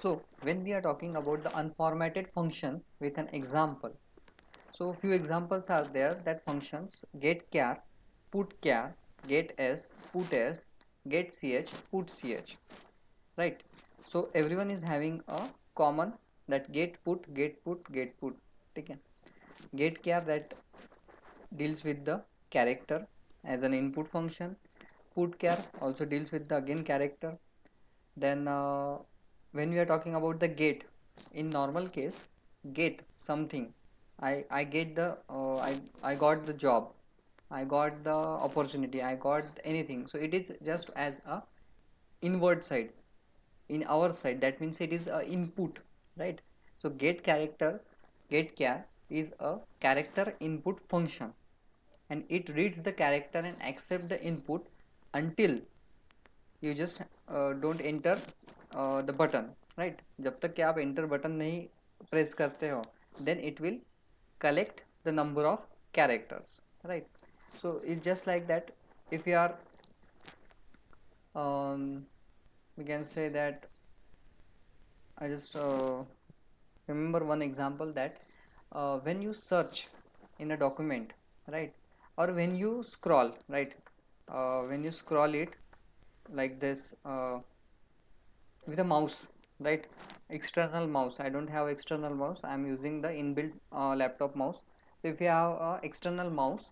So when we are talking about the unformatted function with an example, so few examples are there, that functions get char, put char, get s, get ch, put ch, right? So everyone is having a common, that get put. Okay. Get char that deals with the character as an input function. Put char also deals with the again character. Then when we are talking about the get, in normal case, get something, I get the I got the job, I got the opportunity, I got anything, so it is just as a inward side, in our side, that means it is a input, right? So get char is a character input function, and it reads the character and accept the input until you just don't enter the button, right? जब तक कि आप enter button नहीं press करते हो, then it will collect the number of characters, right? So it's just like that. If you are we can say that, I just remember one example, that when you search in a document, right, or when you scroll, right, when you scroll it like this, with a mouse, right, external mouse, I don't have external mouse, I am using the inbuilt laptop mouse. So if you have a external mouse,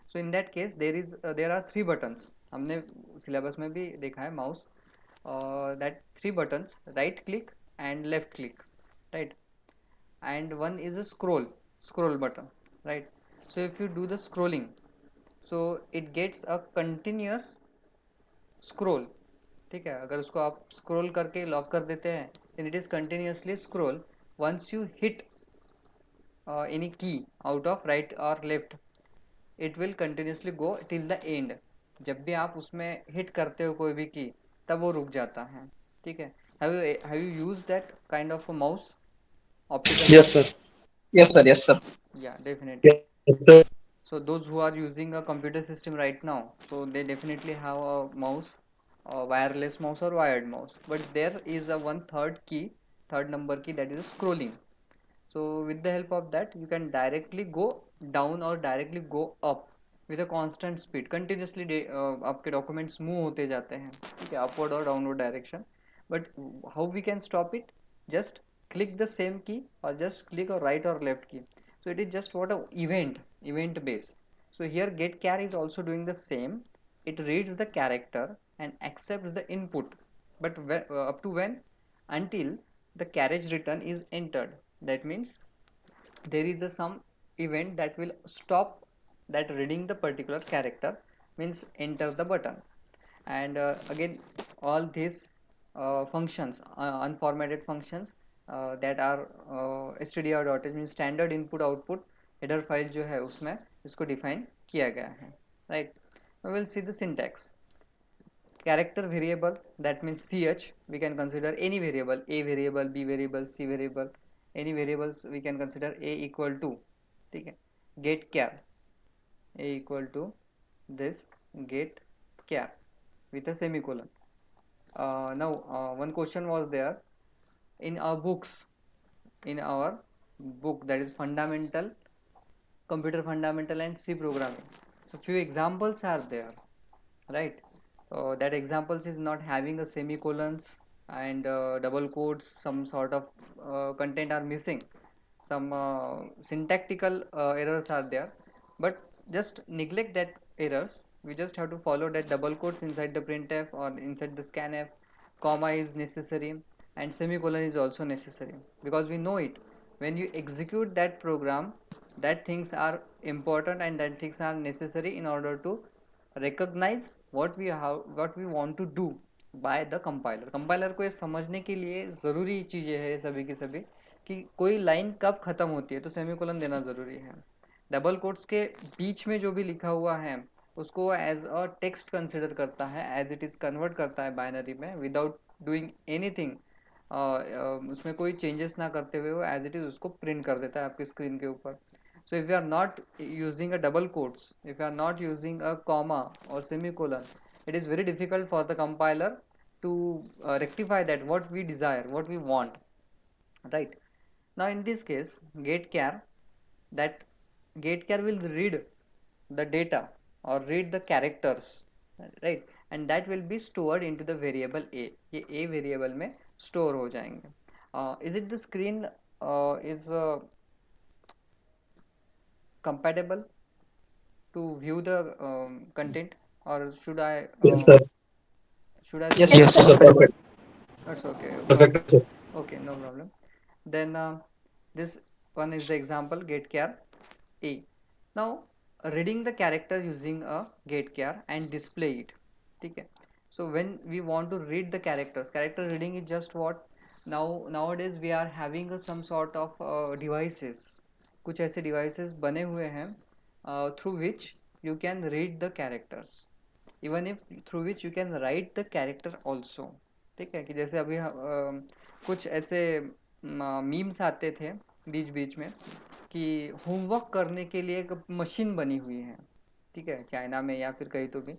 so in that case there are three buttons, हमने syllabus में भी देखा है mouse, that three buttons, right click and left click, right, and one is a scroll button, right? So if you do the scrolling, so it gets a continuous scroll, ठीक है? अगर उसको आप scroll करके lock कर देते हैं, then it is continuously scroll. Once you hit any key out of right or left, it will continuously go till the end. जब भी आप उसमें hit करते हो कोई भी key, तब वो रुक जाता है, ठीक है? Have you used that kind of a mouse, optical Yes, mouse? sir. Yes, sir. Yes, sir. Yeah, Yes, definitely. sir. So those who are using a computer system right now, so they definitely have a mouse, a wireless mouse or wired mouse. But there is a one third key, third number key, that is scrolling. So with the help of that, you can directly go down or directly go up with a constant speed. Continuously आपके documents move होते जाते हैं, ठीक है, upward or downward direction. But how we can stop it? Just click the same key, or just click a right or left key. So it is just what a event base. So here get char is also doing the same. It reads the character and accepts the input, but up to when? Until the carriage return is entered. That means there is a some event that will stop that reading the particular character, means enter the button. And again, all these functions, unformatted functions, that are stdr.h, means standard input output header file जो है उसमें इसको define किया गया है, right? We will see the syntax. Character variable, that means ch, we can consider any variable, a variable, b variable, c variable, any variables we can consider. A equal to, ठीक है, get char, a equal to this get char with a semicolon. Now one question was there in our books, in our book, that is fundamental, computer fundamental and C programming. So few examples are there, right? That examples is not having a semicolons and double quotes, some sort of content are missing, some syntactical errors are there, but just neglect that errors. We just have to follow that double quotes inside the printf or inside the scanf, comma is necessary, and semicolon is also necessary, because we know it, when you execute that program, that things are important and that things are necessary in order to recognize what we want to do by the compiler को ये समझने के लिए ज़रूरी चीज़ें हैं सभी की सभी, कि कोई लाइन कब ख़त्म होती है, तो सेमीकोलन देना ज़रूरी है। डबल कोट्स के बीच में जो भी लिखा हुआ है उसको एज अ टेक्स्ट कंसिडर करता है, एज इट इज़ कन्वर्ट करता है बाइनरी में विदाउट डूइंग एनीथिंग, उसमें कोई चेंजेस ना करते हुए वो एज इट इज़ उसको प्रिंट कर देता है आपके स्क्रीन के ऊपर. So if you are not using a double quotes, if you are not using a comma or semicolon, it is very difficult for the compiler to rectify that what we desire, what we want, right? Now in this case, getchar, that getchar will read the data or read the characters, right? And that will be stored into the variable a. ये a variable में store हो जाएंगे. Is it the screen is compatible to view the content, or Yes, sir. should I Yes, switch? yes, sir. Perfect. That's okay. Perfect, sir. Okay, no problem. Then this one is the example getchar A. Now reading the character using a getchar and display it. Okay. So when we want to read the characters, character reading is just what nowadays we are having some sort of devices. कुछ ऐसे devices बने हुए हैं through which you can read the characters, even if through which you can write the character also. ठीक है कि जैसे अभी कुछ ऐसे मीम्स आते थे बीच बीच में कि होमवर्क करने के लिए एक मशीन बनी हुई है, ठीक है, चाइना में या फिर कहीं तो भी,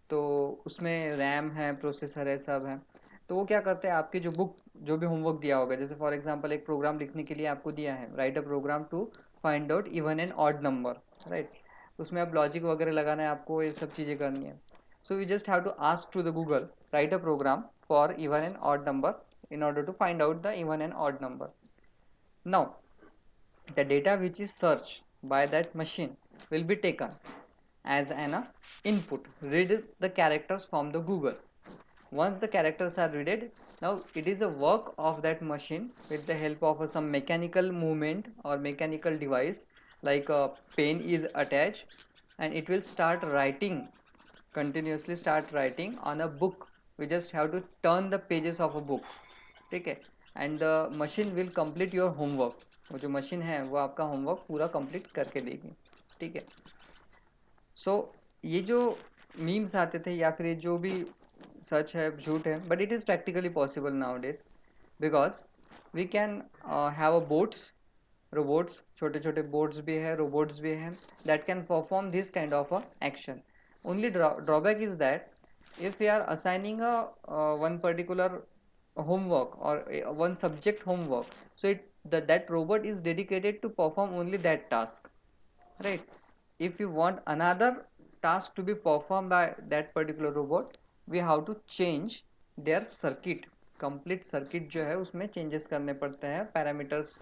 तो उसमें रैम है, प्रोसेसर है, सब है। तो वो क्या करते हैं, आपकी जो बुक, जो भी होमवर्क दिया होगा, जैसे फॉर एग्जांपल एक प्रोग्राम लिखने के लिए आपको दिया है, write a program to find out even and odd number, right. उसमें आप लॉजिक वगैरह लगाना है, आपको ये सब चीज़ें करनी है। So you just have to ask to the Google, write a program for even and odd number in order to find out the even and odd number. Now the data which is searched by that machine will be taken as an input. Read the characters from the Google. Once the characters are read, now it is a work of that machine with the help of some mechanical movement or mechanical device, like a pen is attached, and it will start writing, continuously start writing on a book. We just have to turn the pages of a book, ठीक है, and the machine will complete your homework. वो जो machine है वो आपका homework पूरा complete करके देगी, ठीक है। सो ये जो मीम्स आते थे या फिर ये जो भी सच है झूठ है, but it is practically possible nowadays, because we can have a bots, robots, छोटे छोटे बोट्स भी है, रोबोट्स भी हैं, that can perform this kind of a action. Only drawback is that if we are assigning a one particular homework or one subject homework, so that robot is dedicated to perform only that task, right? If you want another task to be performed by that particular robot, we have to change their circuit, complete circuit जो है उसमें changes करने पड़ते हैं, parameters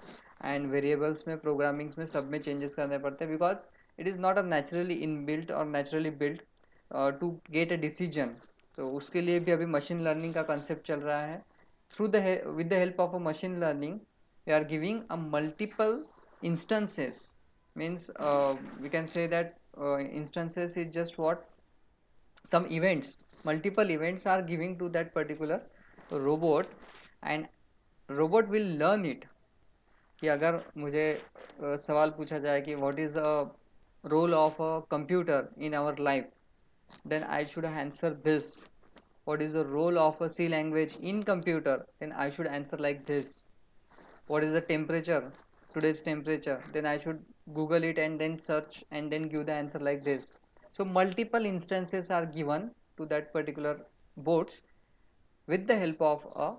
and variables में, programmings में, सब में changes करने पड़ते हैं, because it is not a naturally inbuilt or naturally built to get a decision. तो उसके लिए भी अभी मशीन लर्निंग का कंसेप्ट चल रहा है। Through the with the help of a machine learning, we are giving a multiple instances, means we can say that instances is just what, some events, multiple events are giving to that particular robot, and robot will learn it। कि अगर मुझे सवाल पूछा जाए कि what is a role of a computer in our life, then I should answer this. What is the role of a C language in computer, then I should answer like this. What is the temperature, today's temperature, then I should google it and then search and then give the answer like this. So multiple instances are given to that particular bots with the help of a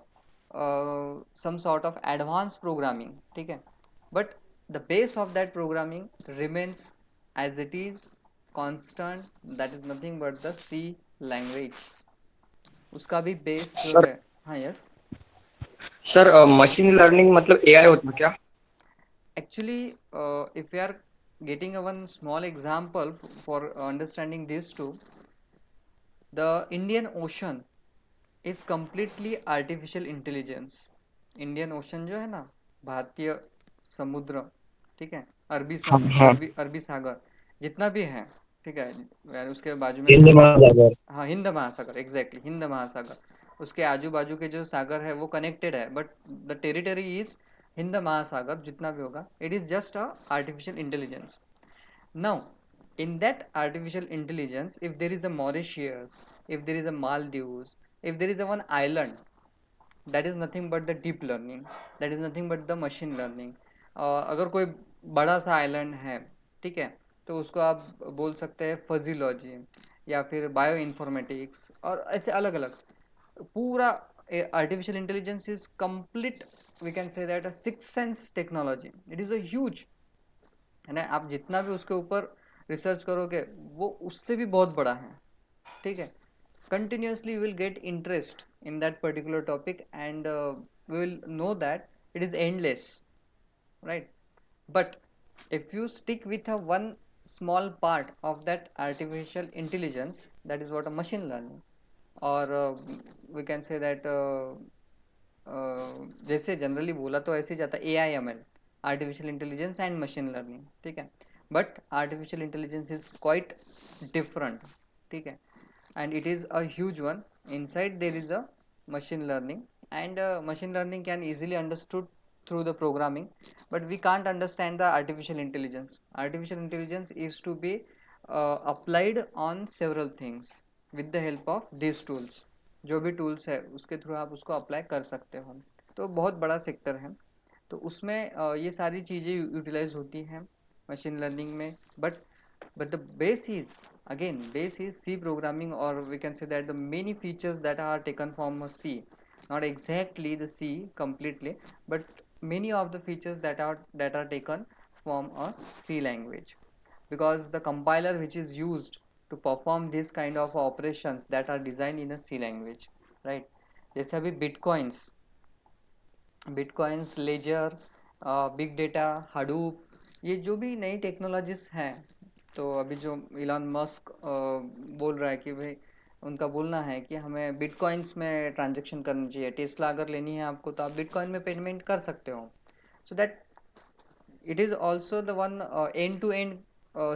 some sort of advanced programming, ठीक है, but the base of that programming remains as it is constant, that is nothing but the C language, उसका भी base जो sir है। हाँ, yes. Sir machine learning मतलब AI होता है क्या? Actually, if we are getting a one small example for understanding this too, the Indian Ocean is completely artificial intelligence. Indian ocean जो है ना, भारतीय समुद्र, ठीक है, हाँ हाँ। अरबी सागर जितना भी है, ठीक है, उसके बाजू में हिंद जो, महासागर। हाँ, हिंद महासागर, एग्जैक्टली, हिंद महासागर, उसके आजू बाजू के जो सागर है वो कनेक्टेड है, but the territory is Hind महासागर, जितना भी होगा it is just a artificial intelligence. Now in that artificial intelligence, if there is a Mauritius, if there is a Maldives, if there is a one island, that is nothing but the deep learning, that is nothing but the machine learning। अगर कोई बड़ा सा island है, ठीक है, तो उसको आप बोल सकते हैं फजीलॉजी या फिर बायो इन्फॉर्मेटिक्स और ऐसे अलग अलग। पूरा artificial intelligence is complete, we can say that a sixth sense technology. It is a huge, है ना, आप जितना भी उसके ऊपर रिसर्च करोगे वो उससे भी बहुत बड़ा है, ठीक है. Continuously we will get interest in that particular topic, and we will know that it is endless, right? But if you stick with a one small part of that artificial intelligence, that is what a machine learning, or we can say that जैसे generally बोला तो ऐसे ही जाता है AIML, artificial intelligence and machine learning, ठीक है. But artificial intelligence is quite different, ठीक है. And it is a huge one. Inside there is a machine learning, and machine learning can easily understood through the programming, but we can't understand the artificial intelligence. Artificial intelligence is to be applied on several things with the help of these tools. जो भी tools है उसके through आप उसको apply कर सकते हो. तो बहुत बड़ा सेक्टर है, तो उसमें ये सारी चीज़ें यूटिलाइज होती हैं मशीन लर्निंग में. But the base is, again, base is C programming, or we can say that the many features that are taken from a C, not exactly the C completely, but many of the features that are taken from a C language, because the compiler which is used to perform this kind of operations that are designed in a C language, right? जैसे अभी bitcoins, ledger, big data, Hadoop, ये जो भी नई technologies हैं, तो अभी जो इलॉन मस्क बोल रहा है कि भाई उनका बोलना है कि हमें बिटकॉइंस में ट्रांजेक्शन करनी चाहिए, टेस्ला अगर लेनी है आपको तो आप बिटकॉइन में पेमेंट कर सकते हो. So that it is also the one end to end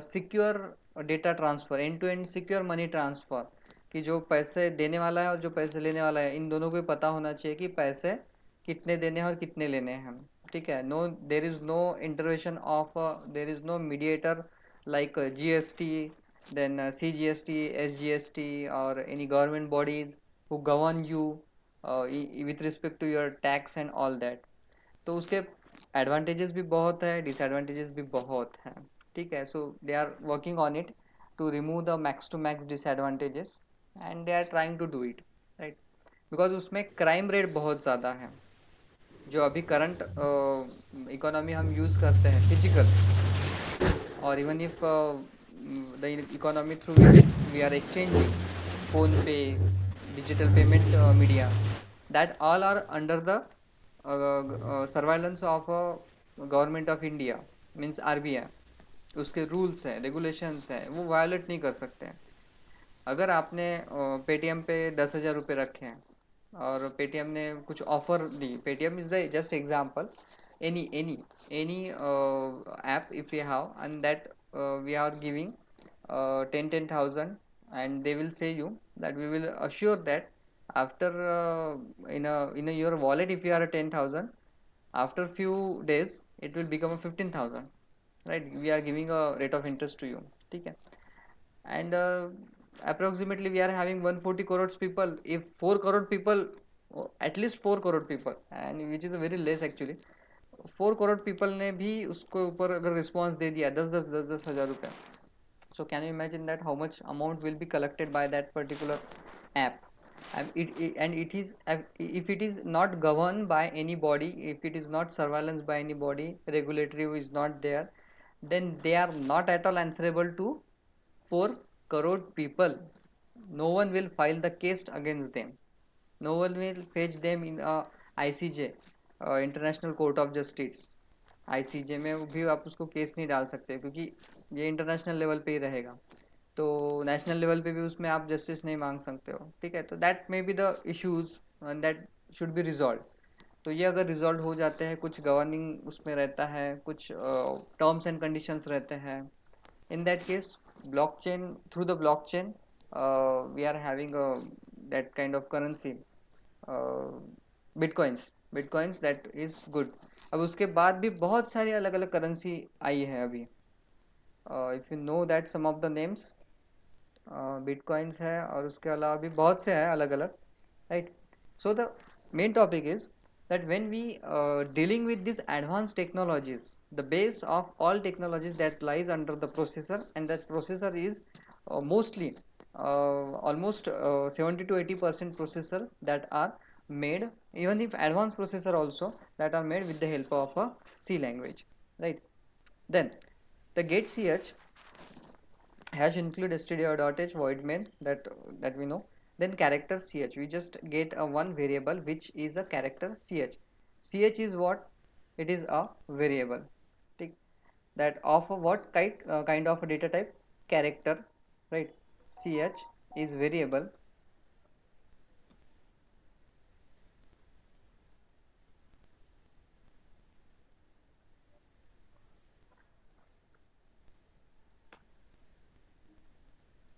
secure data transfer, end to end secure money transfer, कि जो पैसे देने वाला है और जो पैसे लेने वाला है इन दोनों को पता होना चाहिए कि पैसे कितने देने हैं और कितने लेने हैं, ठीक है. No, there is no intervention of, there is no mediator like GST, then CGST, SGST, or any government bodies who govern you with respect to your tax and all that. तो उसके एडवांटेजेस भी बहुत है, disadvantages भी बहुत हैं, ठीक है. So they are working on it to remove the max to max disadvantages, and they are trying to do it, right. Because उसमें क्राइम रेट बहुत ज़्यादा है. जो अभी करंट इकोनॉमी हम यूज़ करते हैं physical, or even if the economy through which we are exchanging, phone pay, digital payment media, that all are under the surveillance of government of India, means RBI. उसके rules हैं, regulations हैं, वो violet नहीं कर सकते हैं. अगर आपने पेटीएम पे 10,000 रुपये रखे हैं और पेटीएम ने कुछ offer the, Paytm is the just example, any app if we have, and that we are giving 10,000, and they will say you that we will assure that after in a your wallet if you are a 10,000, after few days it will become a 15,000, right? We are giving a rate of interest to you, ठीक है. And approximately we are having 140 crores people. If 4 crore people, at least 4 crore people, and which is a very less actually, 4 crore people ने भी उसको ऊपर अगर response दे दिया 10,000 रुपये, so can you imagine that how much amount will be collected by that particular app. And it is, if it is not governed by anybody, if it is not surveillance by anybody, regulatory who is not there, then they are not at all answerable to 4 crore people. No one will file the case against them, no one will fetch them in a ICJ, international court of justice. ICJ में भी आप उसको case नहीं डाल सकते क्योंकि ये international level पे ही रहेगा, तो नेशनल लेवल पे भी उसमें आप जस्टिस नहीं मांग सकते हो, ठीक है. तो that may be the issues and that should be resolve. तो ये अगर रिजॉल्व हो जाते हैं, कुछ गवर्निंग उसमें रहता है, कुछ टर्म्स एंड कंडीशंस रहते हैं, in that case blockchain, through the blockchain we are having that kind of currency, bitcoins that is good. अब उसके बाद भी बहुत सारी अलग अलग करेंसी आई है अभी, if you know that some of the names, bitcoins है और उसके अलावा भी बहुत से हैं अलग अलग, right. So the main topic is that when we dealing with these advanced technologies, the base of all technologies that lies under the processor, and that processor is mostly almost 70 to 80% processor that are made, even if advanced processor also, that are made with the help of a C language, right? Then the get ch hash include stdio.h void main, that we know. Then character ch, we just get a one variable which is a character ch is what? It is a variable, ठीक? That of a what kind of a data type? Character, right? ch is variable,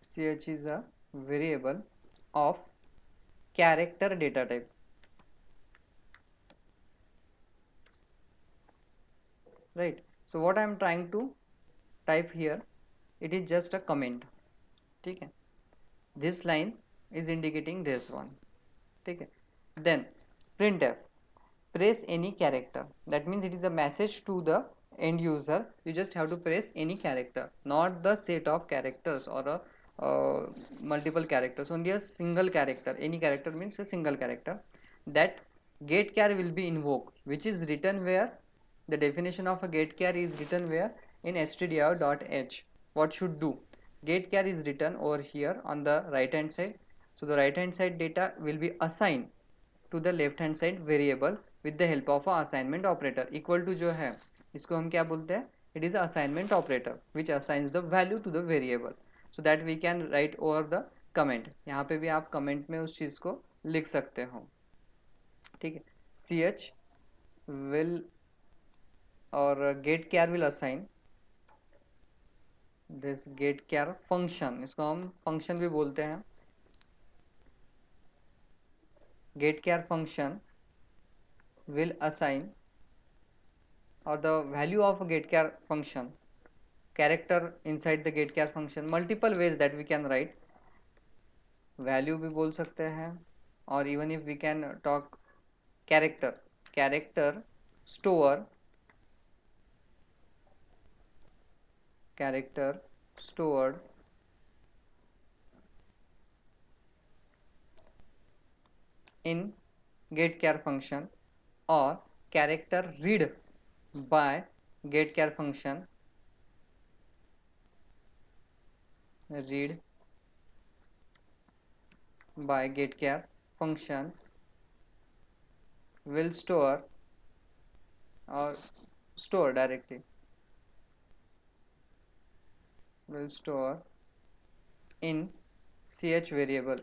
ch is a variable of character data type, right? So what I am trying to type here, it is just a comment, ठीक है? This line is indicating this one, ठीक है? Then printf, press any character, that means it is a message to the end user. You just have to press any character, not the set of characters or a multiple characters, only a single character. Any character means a single character. That get char will be invoked, which is written where? The definition of a get char is written where? In stdio.h. What should do? Get char is written over here on the right hand side. So the right hand side data will be assigned to the left hand side variable with the help of a assignment operator. Equal to जो है इसको हम क्या बोलते हैं? It is assignment operator which assigns the value to the variable, so that we can write over the comment. यहाँ पे भी आप comment में उस चीज़ को लिख सकते हो, ठीक है? ch will और get char will assign this get char function, इसको हम function भी बोलते हैं. Get char function will assign, or the value of a get char function, character inside the get char function. Multiple ways that we can write, value भी बोल सकते हैं, or even if we can talk character, character store, character stored in get char function, or character read by get char function, read by get char function will store, or store directly, will store in ch variable,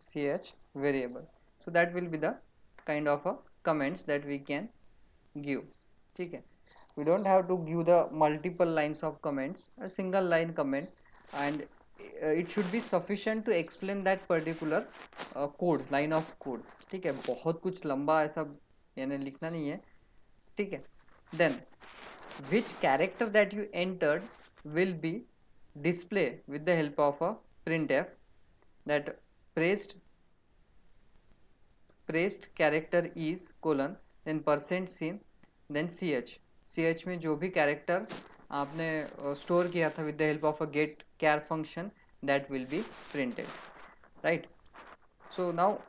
ch variable. So that will be the kind of a comments that we can give, ठीक है? We don't have to give the multiple lines of comments, a single line comment, and it should be sufficient to explain that particular code, line of code, ठीक है? बहुत कुछ लंबा ऐसा यानी लिखना नहीं है, ठीक है? Then which character that you entered will be display with the help of a printf, that pressed character is colon, then percent sin, then ch में जो भी character आपने store किया था with the help of a get char function, that will be printed, right? So now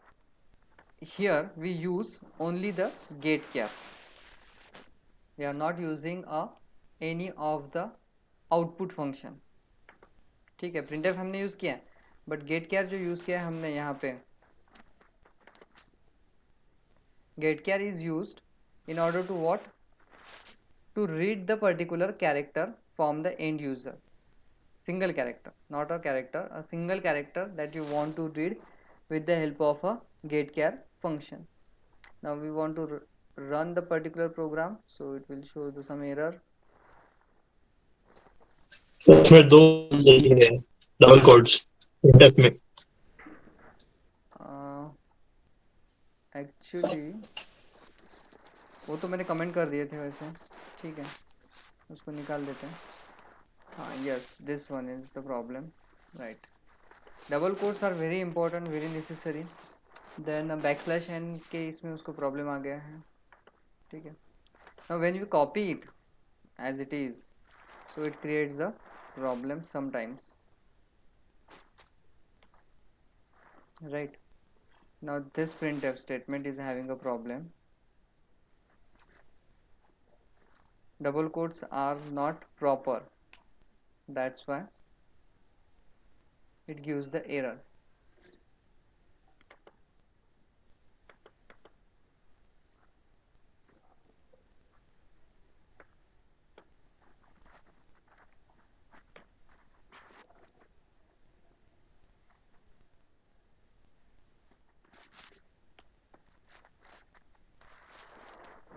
here we use only the get char, we are not using any of the output function, ठीक है? printf हमने use किया है, but get char जो use किया है हमने यहाँ पे, get char is used in order to what? To read the particular character from the end user, single character, not a character, a single character that you want to read with the help of a get char function. Now we want to run the particular program, so it will show the some error. So इसमें दो यही है double codes printf में. Actually वो तो मैंने comment कर दिए थे वैसे, ठीक है? उसको निकाल देते हैं. हाँ, yes, this one is the problem, right? Double quotes are very important, very necessary. Then backslash N के इसमें उसको प्रॉब्लम आ गया है, ठीक है? Now when you copy it as it is, so it creates the problem sometimes, right? Now this printf statement is having a problem. Double quotes are not proper, that's why it gives the error.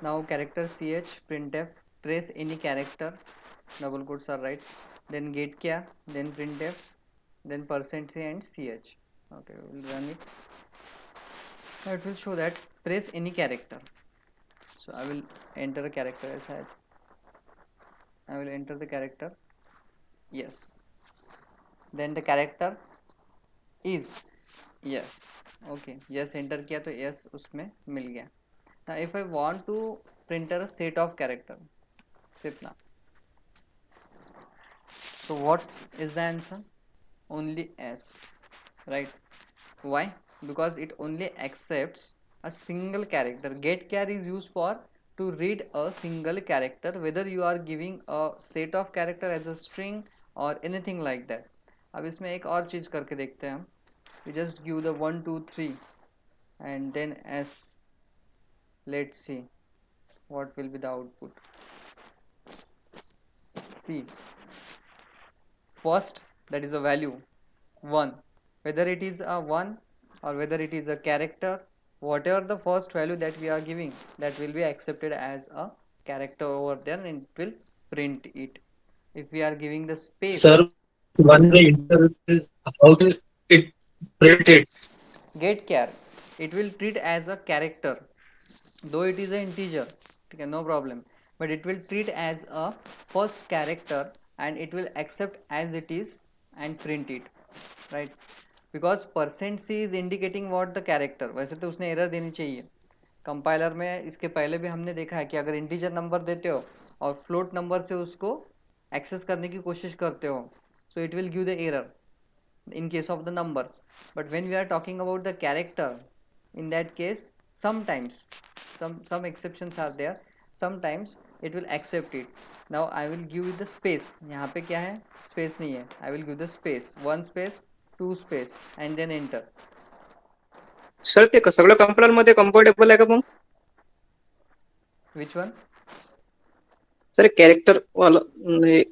Now character ch printf trace any character, double quotes are right, then get kya, then printf, then percent %c and ch. Okay, we'll run it. Now it will show that trace any character. So I will enter a character as I will enter the character yes, then the character is yes. Okay, yes enter किया तो yes उसमें मिल गया. Now if I want to print a set of character, Sipna, so what is the answer? Only S, right? Why? Because it only accepts a single character. Get char is used for to read a single character, whether you are giving a set of character as a string or anything like that. अब इसमें एक और चीज़ करके देखते हैं हम. We just give the 1 2 3 and then S. Let's see what will be the output. See, first that is a value 1, whether it is a 1 or whether it is a character, whatever the first value that we are giving, that will be accepted as a character over there and it will print it. If we are giving the space, Sir, one the interval, how will it print it? get char, it will treat as a character, though it is an integer, okay, no problem, but it will treat as a first character and it will accept as it is and print it, right? Because %c is indicating what the character. वैसे तो उसने error देनी चाहिए compiler में. इसके पहले भी हमने देखा है कि अगर इंटीजर नंबर देते हो और फ्लोट नंबर से उसको एक्सेस करने की कोशिश करते हो, so it will give the error in case of the numbers. But when we are talking about the character, in that case sometimes some exceptions are there, sometimes it will accept it. Now I will give you the space. यहाँ पे क्या है? Space नहीं है. I will give the space, 1 space 2 space and then enter. Sir ते सगळं compiler मध्ये comfortable आहे का मग? Which one? सर कॅरेक्टर वाला हे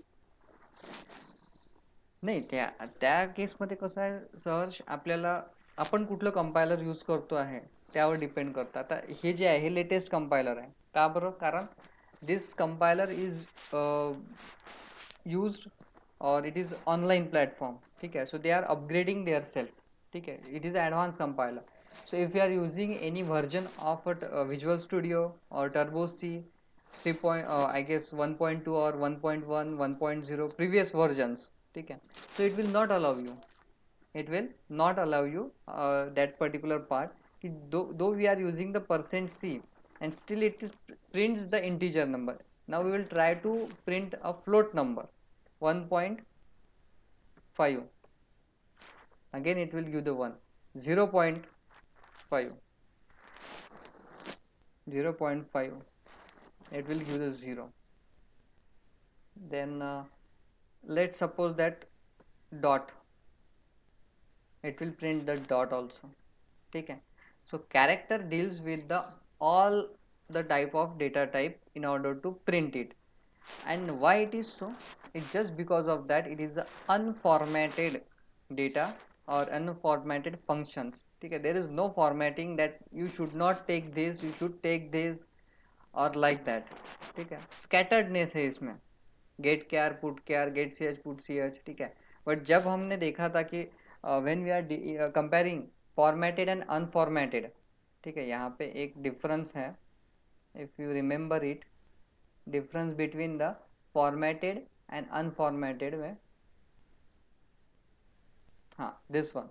नाही, त्या केसमध्ये कसं आहे सहर्ष, आपल्याला आपण कुठलं कंपायलर यूज करतो आहे त्यावर डिपेंड करतं. आता हे जे आहे हे लेटेस्ट कंपायलर आहे. का बरं? कारण this compiler is used or it is online platform. ठीक है, so they are upgrading their self. ठीक है, it is advanced compiler. So if you are using any version of Visual Studio or Turbo C 3 I guess 1.2 or 1.1 1.0 previous versions, ठीक है, so it will not allow you, it will not allow you that particular part. Though we are using the %c and still it is prints the integer number. Now we will try to print a float number 1.5, again it will give the 1, 0.5, 0.5, it will give the 0. Then let's suppose that dot, it will print the dot also. ठीक है, so character deals with the all the type of data type in order to print it. And why it is so? It's just because of that it is a unformatted data or unformatted functions. ठीक है, there is no formatting that you should not take this, you should take this और like that. ठीक है, scatteredness है इसमें, get char put char, get ch put ch. ठीक है, but जब हमने देखा था कि when we are comparing formatted and unformatted, ठीक है, यहाँ पे एक difference है, if you remember it, difference between the formatted and unformatted में, हाँ, this one,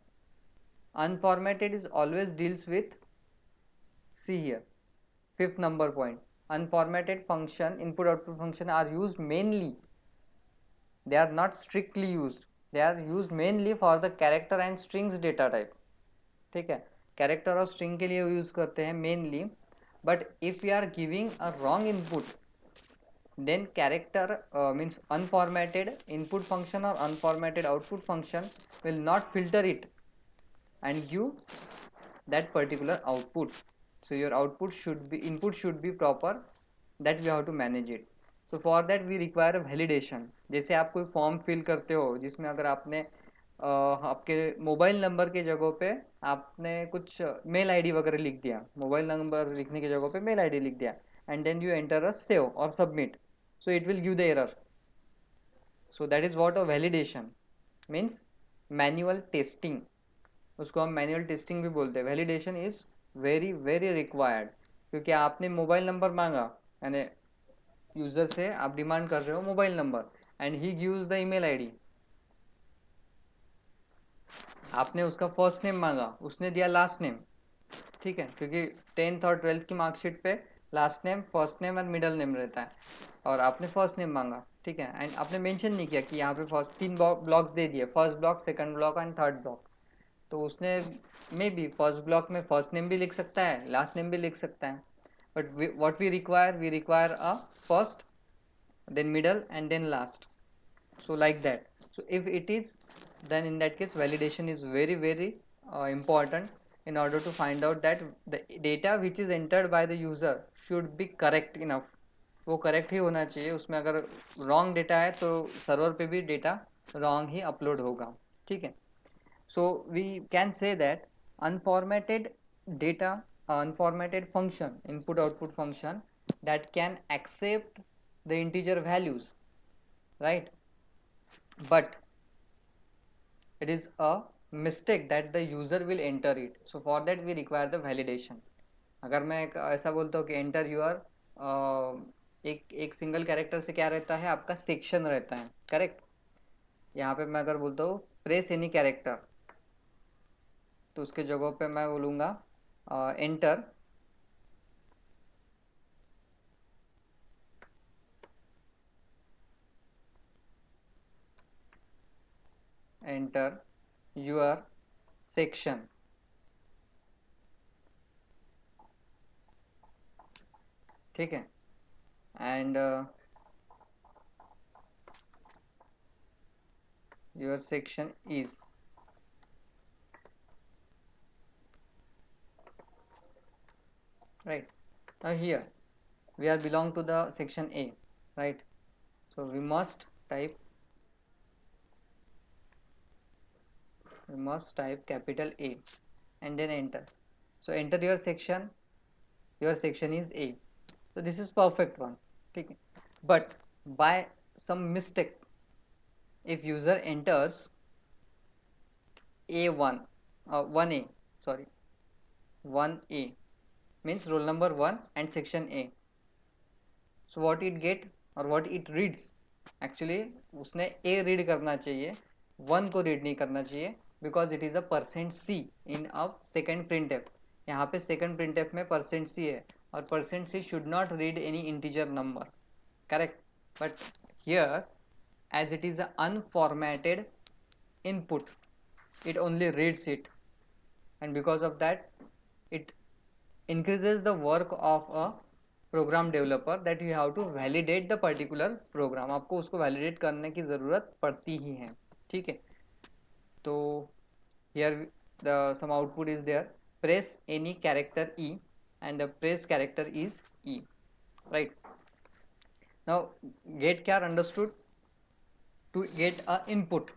unformatted is always deals with, see here, 5th number point, unformatted function, input output function are used mainly they are not strictly used, they are used mainly for the character and strings data type. ठीक है, character और string के लिए use करते हैं mainly. But if you are giving a wrong input, then character means unformatted input function or unformatted output function will not filter it and give that particular output. So your output should be, input should be proper, that we have to manage it. So for that we require a validation. जैसे आप कोई form fill करते हो जिसमें अगर आपने आपके mobile number के जगह पे आपने कुछ मेल आईडी वगैरह लिख दिया, मोबाइल नंबर लिखने की जगह पे मेल आईडी लिख दिया, and then you enter a save और submit, so it will give the error. So that is what a validation means, manual testing. उसको हम मैनुअल टेस्टिंग भी बोलते हैं. Validation is very very required, क्योंकि आपने मोबाइल नंबर मांगा, यानी यूजर से आप डिमांड कर रहे हो mobile number, and he gives the email ID. आपने उसका फर्स्ट नेम मांगा, उसने दिया लास्ट नेम. ठीक है, क्योंकि 10th और 12th की मार्कशीट पे लास्ट नेम, फर्स्ट नेम और मिडल नेम रहता है, और आपने फर्स्ट नेम मांगा. ठीक है, एंड आपने मेंशन नहीं किया कि यहाँ पे फर्स्ट 3 ब्लॉक्स दे दिए, first block, second block and third block. तो उसने मे बी फर्स्ट ब्लॉक में फर्स्ट नेम भी लिख सकता है, लास्ट नेम भी लिख सकता है. But what we require a first, then middle and then last. So like that. So if it is, then in that case validation is very very important, in order to find out that the data which is entered by the user should be correct enough. वो correct ही होना चाहिए. उसमें अगर wrong data है तो server पे भी data wrong ही upload होगा. ठीक है. So we can say that unformatted data, unformatted function, input output function, that can accept the integer values, right? But it is a mistake that the user will enter it. So for that we require the validation. अगर मैं ऐसा बोलता हूँ कि enter your एक single character से क्या रहता है, आपका सेक्शन रहता है, करेक्ट. यहाँ पे मैं अगर बोलता हूँ प्रेस एनी कैरेक्टर, तो उसके जगह पे मैं बोलूँगा एंटर your section. ठीक है, and your section is, right. Now here we are belong to the section A, right. So we must type capital A and then enter. So enter your section is A. So this is perfect one. Okay. But by some mistake, if user enters A1, 1A, sorry, 1A means roll number 1 and section A. So what it get or what it reads, actually उसने A read करना चाहिए, 1 को read नहीं करना चाहिए, because it is a %C in a second printf. यहाँ पे second printf में %C है, और %C should not read any integer number, correct. But here, as it is a unformatted input, it only reads it, and because of that it increases the work of a program developer, that you have to validate the particular program. आपको उसको validate करने की ज़रूरत पड़ती ही है. ठीक है, तो here the sum output is there, press any character E and the press character is E, right. Now get क्या understood, to get a input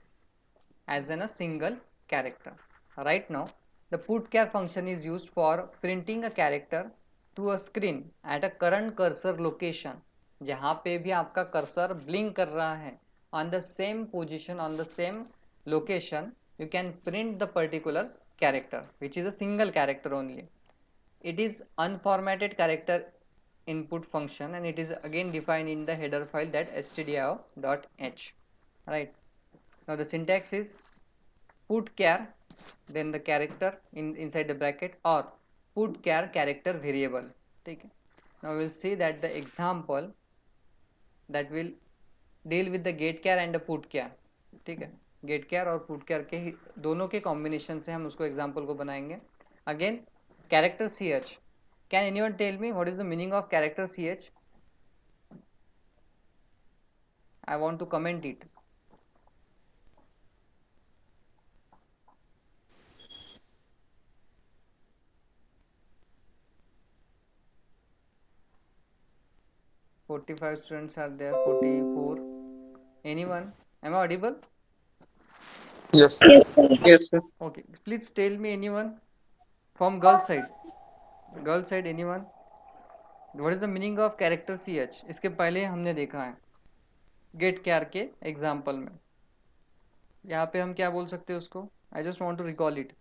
as in a single character. Right now, the putchar function is used for printing a character to a screen at a current cursor location. जहाँ पे भी आपका cursor blink कर रहा है, on the same position, on the same location, you can print the particular character, which is a single character only. It is unformatted character input function, and it is again defined in the header file, that stdio.h, right. Now the syntax is putchar, then the character inside the bracket, or putchar character variable. ठीक है. Now we'll see that the example that will deal with the gate char and put char, ठीक है, gate कैर और put कैर के दोनों के combination से हम उसको एग्जाम्पल को बनाएंगे. Again character C H, can anyone tell me what is the meaning of character C H? I want to comment it. "45 students are there, 44. Anyone? Am I audible? Yes, sir. Yes, sir. Okay. Please tell me anyone from girl side. Girl side anyone? What is the meaning of character CH? इसके पहले हमने देखा है gate char के example में. यहाँ पे हम क्या बोल सकते हैं उसको? I just want to recall it.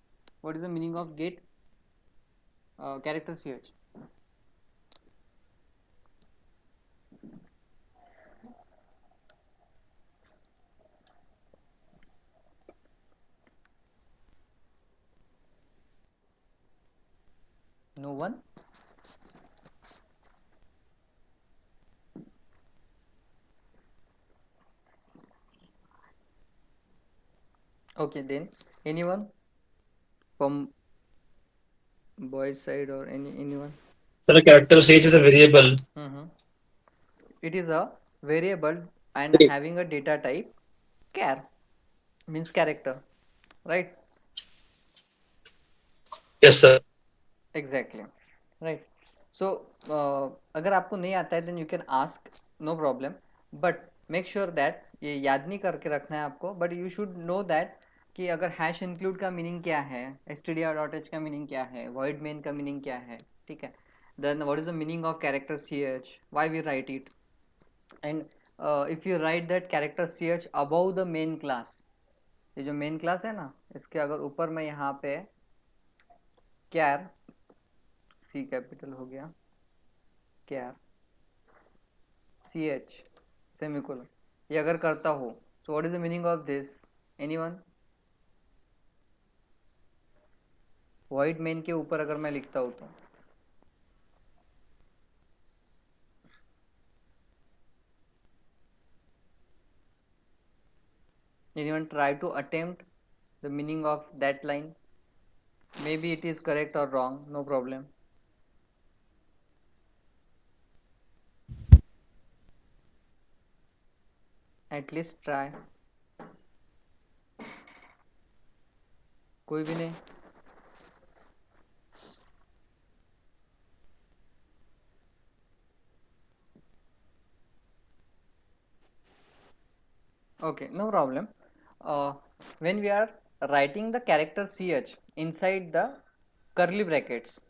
What is the meaning of get character CH? No one? Okay, then anyone from boys side or anyone? So the character age is a variable. It is a variable and having a data type char, means character, right? Yes, sir. Exactly, right. So अगर आपको नहीं आता है then you can ask, no problem, but make sure that ये याद नहीं करके रखना है आपको, but you should know that कि अगर हैश इंक्लूड का मीनिंग क्या है, str.h का मीनिंग क्या है, void main का मीनिंग क्या है, ठीक है, then what is the meaning of character ch, why we write it, and if you write that character ch above the main class, ये जो मेन क्लास है ना इसके अगर ऊपर में यहाँ पे कैर, सी कैपिटल हो गया, कैर सी एच सेमिकोलन, ये अगर करता हो तो what is the meaning of this? Anyone? Void main के ऊपर अगर मैं लिखता हूँ तो anyone try to attempt the meaning of that line? Maybe it is correct or wrong, no problem. At least try. कोई भी नहीं? Okay, no problem. When we are writing the character ch inside the curly brackets,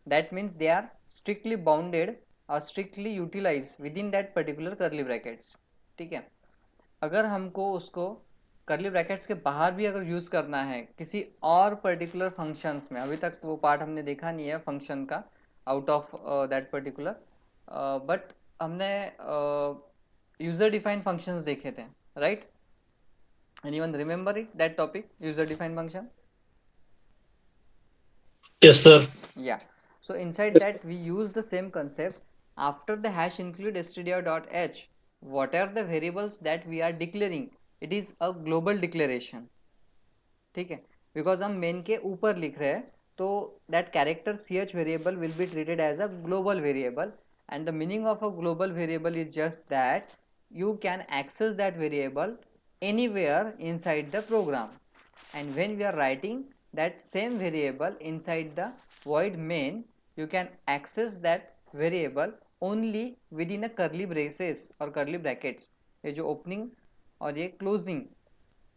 that means they are strictly bounded or strictly utilized within that particular curly brackets, ठीक है. अगर हमको उसको curly brackets के बाहर भी अगर यूज़ करना है किसी और particular functions में, अभी तक वो पार्ट हमने देखा नहीं है function का out of that particular, but हमने user defined functions देखे थे, right? Anyone remember it, that topic, user defined function? Yes, sir. Yeah. So inside that we use the same concept. After the hash include stdio.h, what are the variables that we are declaring? It is a global declaration, ठीक है, because हम main के ऊपर लिख रहे हैं तो that character ch variable will be treated as a global variable, and the meaning of a global variable is just that you can access that variable anywhere inside the program, and when we are writing that same variable inside the void main, you can access that variable only within a curly braces or curly brackets. ये जो opening और ये closing,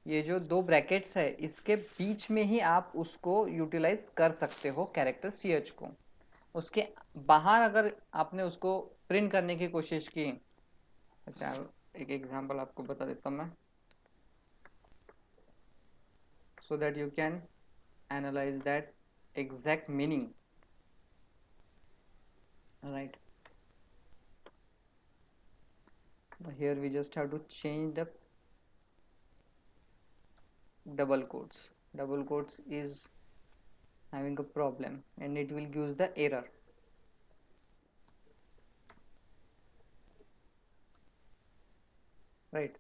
ये जो दो brackets है इसके बीच में ही आप उसको यूटिलाइज कर सकते हो कैरेक्टर सी एच को. उसके बाहर अगर आपने उसको प्रिंट करने की कोशिश की, जैसे एक एग्जांपल आपको बता देता हूँ मैं, so that you can analyze that exact meaning, right? Here we just have to change the double quotes. Double quotes is having a problem and it will give the error. right?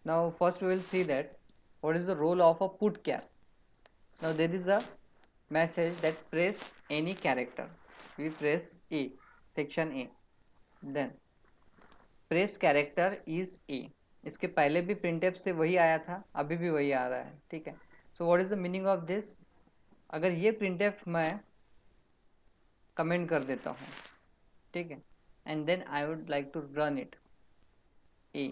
Now first we will see that what is the role of a put char. Now there is a message that press any character. We press A, section A, then press character is A. इसके पहले भी printf से वही आया था, अभी भी वही आ रहा है, ठीक है. So what is the meaning of this? अगर ये printf मैं कमेंट कर देता हूँ, ठीक है, and then I would like to run it A.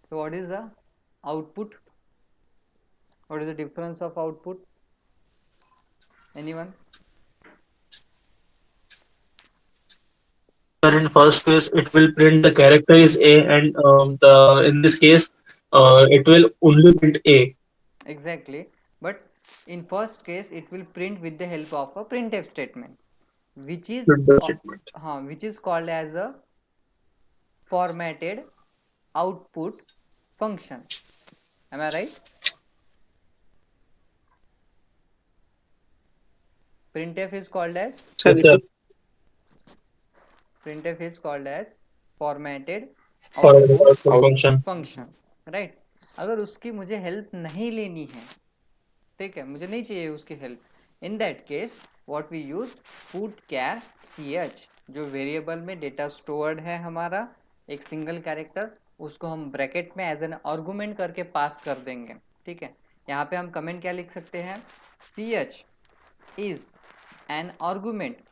So what is the output? What is the difference of output? Anyone? Sir, in first case, it will print the character is A, and in this case, it will only print A. Exactly, but in first case it will print with the help of a printf statement, which is Print the statement. which is called as a formatted output function. Am I right? Printf is called as Yes, sir. printf is called as formatted For output function. function, right? अगर उसकी मुझे help नहीं लेनी है, ठीक है, मुझे नहीं चाहिए उसकी help, in that case what we use put char ch, जो वेरिएबल में डेटा स्टोर्ड है हमारा एक सिंगल कैरेक्टर, उसको हम ब्रैकेट में एज एन आर्गुमेंट करके पास कर देंगे, ठीक है. यहाँ पे हम कमेंट क्या लिख सकते हैं? ch is an argument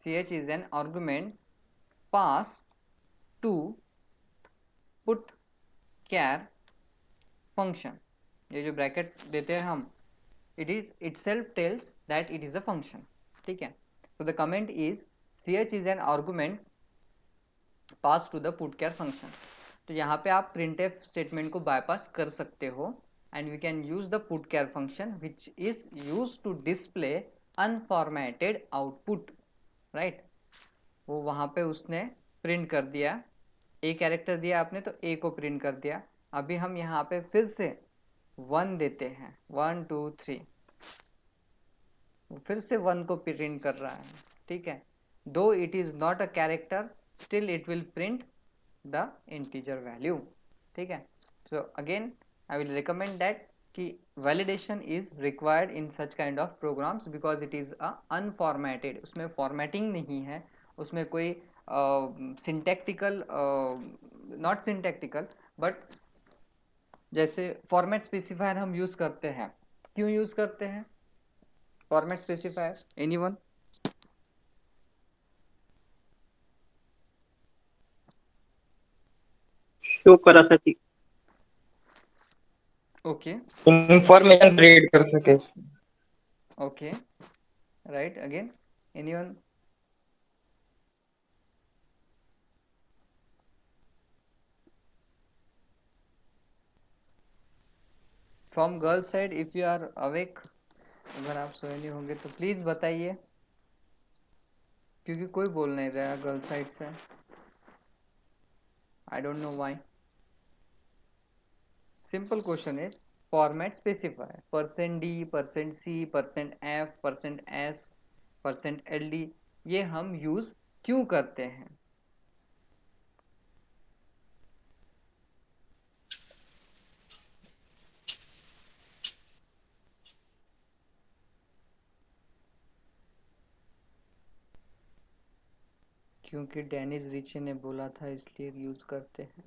ch is an argument pass to put char function. ये जो ब्रैकेट देते हैं हम, it is itself tells that it is a function, ठीक है. so the comment is ch is an argument passed to the putchar function. तो यहाँ पे आप printf स्टेटमेंट को बाईपास कर सकते हो, and we can use the putchar function which is used to display unformatted output, right? वो वहाँ पे उसने प्रिंट कर दिया, ए कैरेक्टर दिया आपने तो ए को प्रिंट कर दिया. अभी हम यहाँ पे फिर से 1 देते हैं, 1 2 3, फिर से 1 को प्रिंट कर रहा है, ठीक है. Though it is not a character, still it will print the integer value, ठीक है. So again I will recommend that कि validation is required in such kind of programs because it is a unformatted, उसमें formatting नहीं है, उसमें कोई syntactical, not syntactical but जैसे format specifier हम यूज करते हैं, क्यों यूज करते हैं फॉर्मेट स्पेसिफायर? एनीवन? शो करासाठी ओके इन्फॉर्मेशन रीड कर सके. Okay right. Again anyone? From girls side if you are awake, अगर आप सोए नहीं होंगे तो प्लीज बताइए, क्योंकि कोई बोल नहीं रहा गर्ल साइड से. I don't know why. Simple question is format specifier %d, %c, %f, %s, %ld, ये हम यूज क्यों करते हैं? क्योंकि डेनिस रिचे ने बोला था इसलिए यूज करते हैं.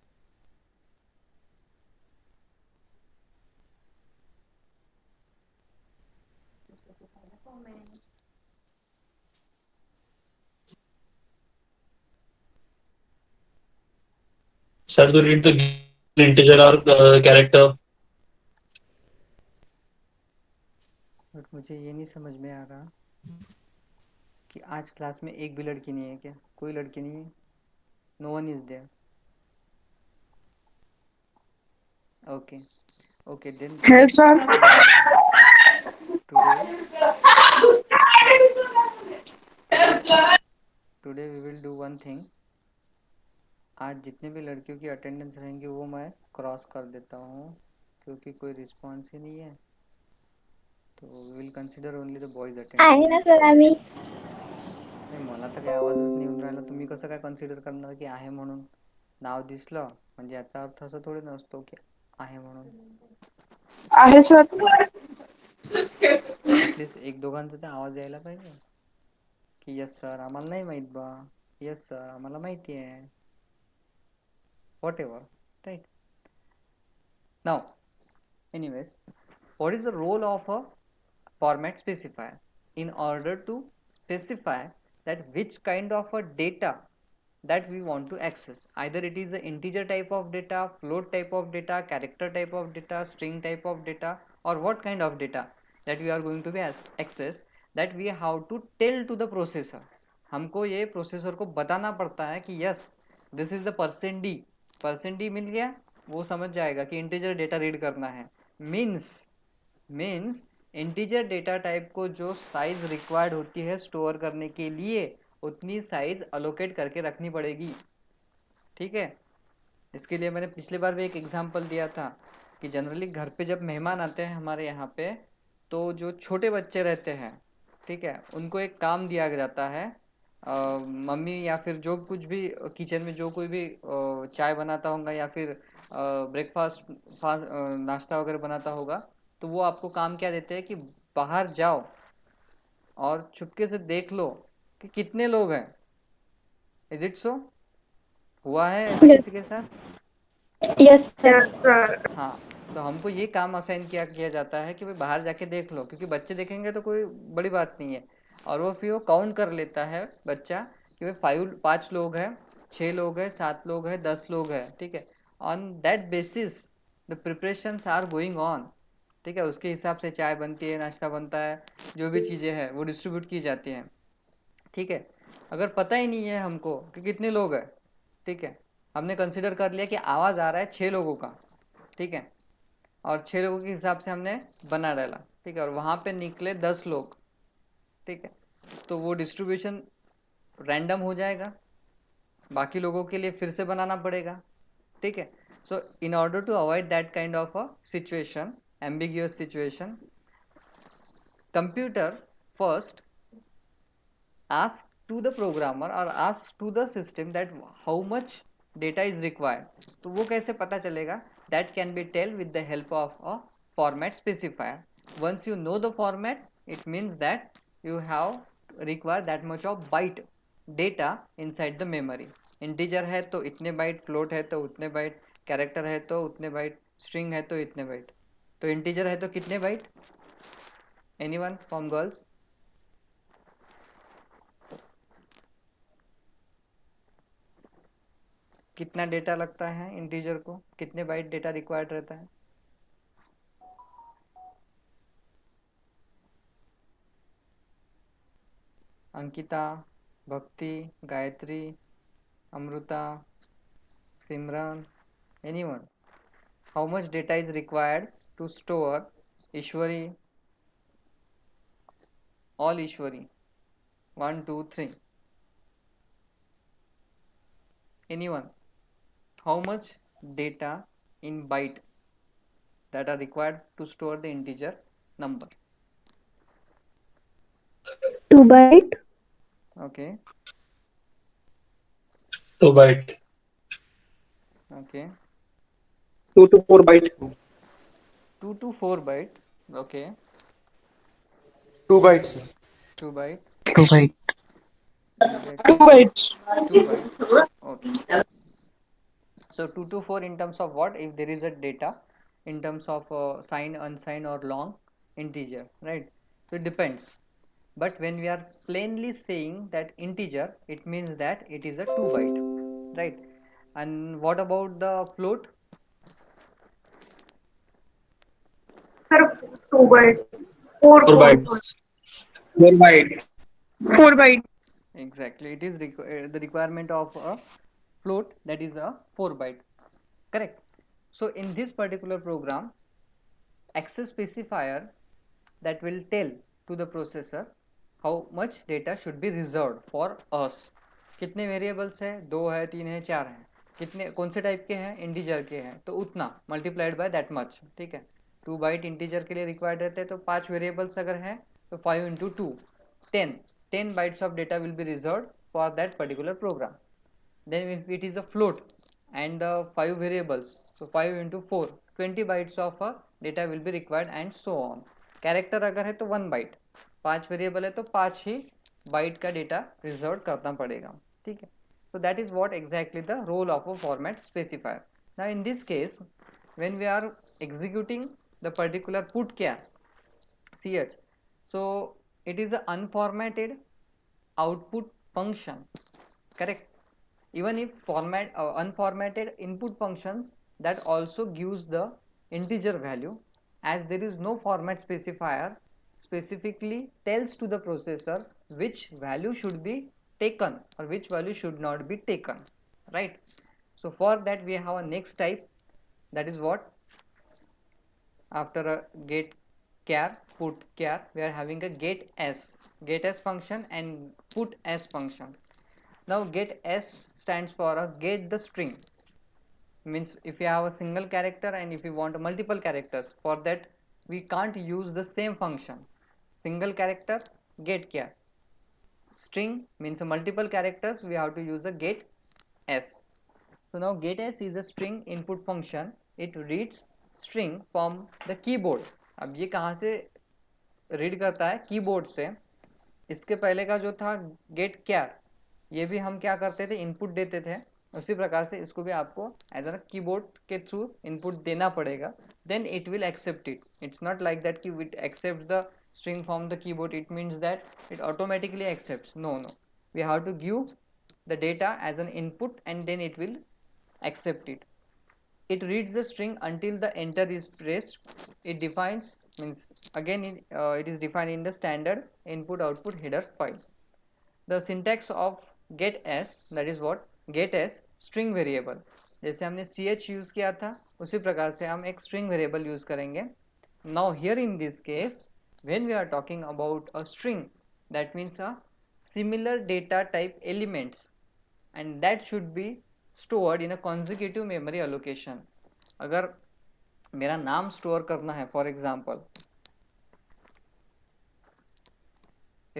Sir, to read the integer or character. But मुझे ये नहीं समझ में आ रहा कि आज क्लास में एक भी लड़की नहीं है क्या? कोई लड़की नहीं है? No one is there. Okay okay then Yes, sir. Today today we will do one thing. आज जितने भी लड़कियों की अटेंडेंस रहेंगी वो मैं क्रॉस कर देता हूँ, क्योंकि कोई रिस्पॉन्स ही नहीं है. तो will consider only the boys आहे अटेंडन्स. ना सर आम्ही. नाही, मला तर काही आवाजच नाही येऊन राहिला. तुम्ही कसं काय कन्सिडर करणार की आहे म्हणून? नाव दिसलं म्हणजे याचा अर्थ असं थोडी नसतो की आहे म्हणून. आहे सर. ऍटलीस्ट एक दोघांचा तर आवाज यायला पाहिजे की यस सर आम्हाला नाही माहित बा, यस सर आम्हाला माहिती आहे, वॉट एव्हर, राईट. नाव anyways, what is the role of a format specifier? In order to specify that which kind of a data that we want to access, either it is an integer type of data, float type of data, character type of data, string type of data, or what kind of data that we are going to be access, that we have to tell to the processor. हमको ये processor को बताना पड़ता है कि yes this is the %d. %d मिल गया, वो समझ जाएगा कि इंटीजर डेटा रीड करना है. मीन्स इंटीजर डेटा टाइप को जो साइज रिक्वायर्ड होती है स्टोर करने के लिए उतनी साइज अलोकेट करके रखनी पड़ेगी. ठीक है. इसके लिए मैंने पिछली बार भी एक एग्जांपल दिया था कि जनरली घर पे जब मेहमान आते हैं हमारे यहाँ पे, तो जो छोटे बच्चे रहते हैं, ठीक है, उनको एक काम दिया जाता है. मम्मी या फिर जो कुछ भी किचन में जो कोई भी चाय बनाता होगा या फिर ब्रेकफास्ट नाश्ता वगैरह बनाता होगा, तो वो आपको काम क्या देते हैं कि बाहर जाओ और चुपके से देख लो कि कितने लोग हैं. Is it so? हुआ है ऐसा किसी के साथ? Yes sir. हाँ, तो हमको ये काम असाइन किया जाता है कि भाई बाहर जाके देख लो, क्योंकि बच्चे देखेंगे तो कोई बड़ी बात नहीं है. और वो फिर वो काउंट कर लेता है बच्चा कि भाई 5 लोग हैं, 6 लोग हैं, 7 लोग हैं, 10 लोग हैं. ठीक है. On that basis the preparations are going on. ठीक है. उसके हिसाब से चाय बनती है, नाश्ता बनता है, जो भी चीज़ें हैं वो डिस्ट्रीब्यूट की जाती हैं. ठीक है. अगर पता ही नहीं है हमको कि कितने लोग हैं, ठीक है, हमने कंसिडर कर लिया कि आवाज़ आ रहा है 6 लोगों का, ठीक है, और 6 लोगों के हिसाब से हमने बना डाला. ठीक है. और वहाँ पे निकले 10 लोग. ठीक है. तो वो डिस्ट्रीब्यूशन रैंडम हो जाएगा, बाकी लोगों के लिए फिर से बनाना पड़ेगा. ठीक है. So in order to avoid that kind of a situation, ambiguous situation, computer first ask to the programmer or ask to the system that how much data is required. तो वो कैसे पता चलेगा? That can be tell with the help of a format specifier. Once you know the format, it means that you have require that much of byte data inside the memory. Integer है तो इतने bite, float है तो उतने bite, character है तो उतने bite, string है तो इतने बाइट. तो इंटीजर है तो कितने बाइट? Anyone from girls? कितना डेटा लगता है इंटीजर को? कितने बाइट डेटा रिक्वायर्ड रहता है? Ankita, Bhakti, Gayatri, Amrita, Simran, anyone? How much data is required to store? Ishwari, all Ishwari, 1 2 3. Anyone? How much data in byte that are required to store the integer number? 2 byte. Okay. 2 byte. Okay. 2 to 4 byte. 2 to 4 byte. Okay. 2 bytes. 2 byte. 2 byte. Okay. 2 bytes. 2 byte. Okay. So 2 to 4 in terms of what? If there is a data in terms of sign, unsigned or long integer, right? So it depends. But when we are plainly saying that integer, it means that it is a 2 byte, right? And what about the float? Sir, 2 byte. 4 4 bytes. 4 bytes. 4 byte. Exactly. It is the requirement of a float, that is a 4 byte. Correct. So in this particular program, access specifier that will tell to the processor how much data should be reserved for us. कितने variables है? 2 है, 3 है, 4 है. कितने, कौन से type के हैं? इंटीजर के हैं, तो उतना मल्टीप्लाइड बाय दैट मच. ठीक है. 2 बाइट इंटीजर के लिए रिक्वायर्ड रहते हैं, तो 5 वेरिएबल्स अगर हैं तो 5 into 2 10 bytes of data will be reserved for that particular program. Then if it is a float and the 5 variables, so 5 into 4 20 bytes of data will be required and so on. Character अगर है तो 1 bite, 5 variable है तो 5 ही bite का data reserve करना पड़ेगा, ठीक है. So that is what exactly the role of a format specifier. Now in this case, when we are executing the particular putchar ch, so it is an unformatted output function, correct. Even if unformatted input functions that also gives the integer value, as there is no format specifier specifically tells to the processor which value should be taken or which value should not be taken, right. So for that we have a next type, that is what, after a get char put char, we are having a get s function and put s function. Now get s stands for a get the string, means if you have a single character and if you want multiple characters, for that we can't use the same function. Single character get char, string means a multiple characters, we have to use a get s. So now get s is a string input function, it reads string from the keyboard. अब ये कहाँ से read करता है? Keyboard से. इसके पहले का जो था गेट क्या, ये भी हम क्या करते थे, इनपुट देते थे. उसी प्रकार से इसको भी आपको एज अ कीबोर्ड के थ्रू इनपुट देना पड़ेगा, then it will accept it. It's not like that कि it accept the string from the keyboard, it means that it automatically accepts. No, we have to give the data as an input and then it will accept it. It reads the string until the enter is pressed. It defines, means again it is defined in the standard input output header file. The syntax of get s, that is what, get s string variable. जैसे हमने ch use किया था उसी प्रकार से हम एक string variable use करेंगे. Now here in this case, when we are talking about a string, that means a similar data type elements, and that should be stored in a consecutive memory allocation. अगर मेरा नाम store करना है, for example,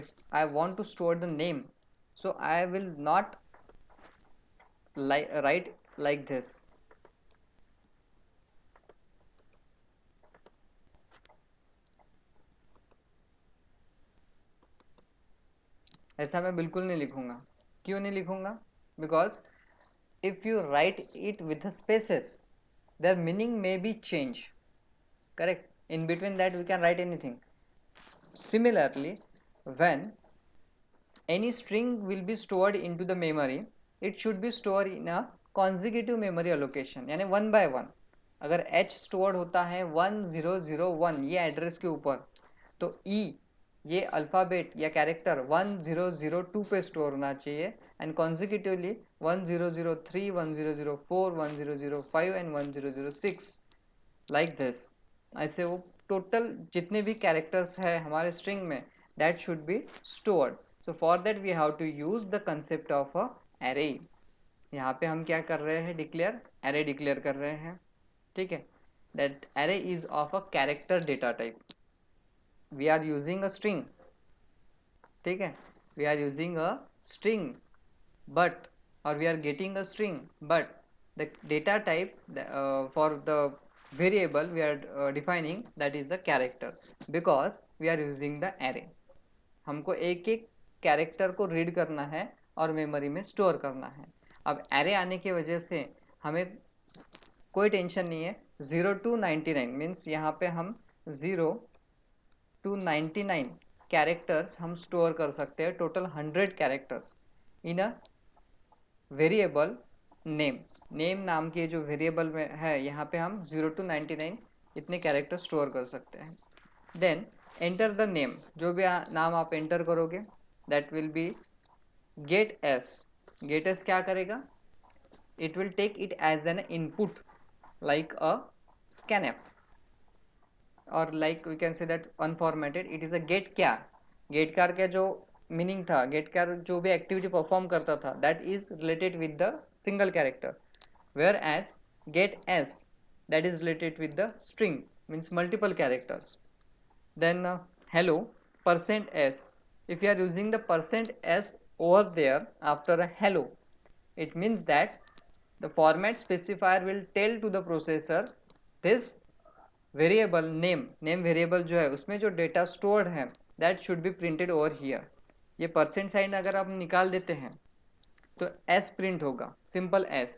if I want to store the name, so I will not write like this. ऐसा मैं बिल्कुल नहीं लिखूंगा. क्यों नहीं लिखूंगा? Because if you write it with the spaces, their meaning may be changed, correct. In between that we can write anything. Similarly, when any string will be stored into the memory, it should be stored in a consecutive memory allocation, यानी one by one. अगर h stored होता है 1001 ये address के ऊपर, तो e ये alphabet या कैरेक्टर 1002 पे स्टोर होना चाहिए, and consecutively 1003, 1004, 1005 and 1006 like this. ऐसे वो टोटल जितने भी कैरेक्टर्स है हमारे स्ट्रिंग में, that should be stored. So for that we have to use the concept of a array. यहाँ पे हम क्या कर रहे हैं, डिक्लेयर एरे डिक्लेयर कर रहे हैं, ठीक है. That array is of a character data type. we are using a string, ठीक है, we are using a string, but or we are getting a string, but the data type for the variable we are defining, that is a character, because we are using the array. हमको एक एक character को read करना है और memory में store करना है. अब एरे आने की वजह से हमें कोई टेंशन नहीं है. 0 to 99 मीन्स यहाँ पे हम 0 to 99 कैरेक्टर्स हम स्टोर कर सकते हैं, total 100 characters in a variable name. Name नाम के जो वेरिएबल में है यहाँ पे हम 0 to 99 इतने कैरेक्टर स्टोर कर सकते हैं. देन एंटर द नेम, जो भी नाम आप एंटर करोगे, that will be gets. Gets क्या करेगा, it will take it as an input like a scanf, or like we can say that unformatted, it is a get char. get char का जो meaning था, get char जो भी activity perform करता था, that is related with the single character, whereas get s that is related with the string. means multiple characters. Then hello %s, if you are using the %s over there after a hello, it means that the format specifier will tell to the processor this variable name variable जो है उसमें जो data stored है that should B printed over here. ये percent sign अगर आप निकाल देते हैं तो s प्रिंट होगा, सिंपल s.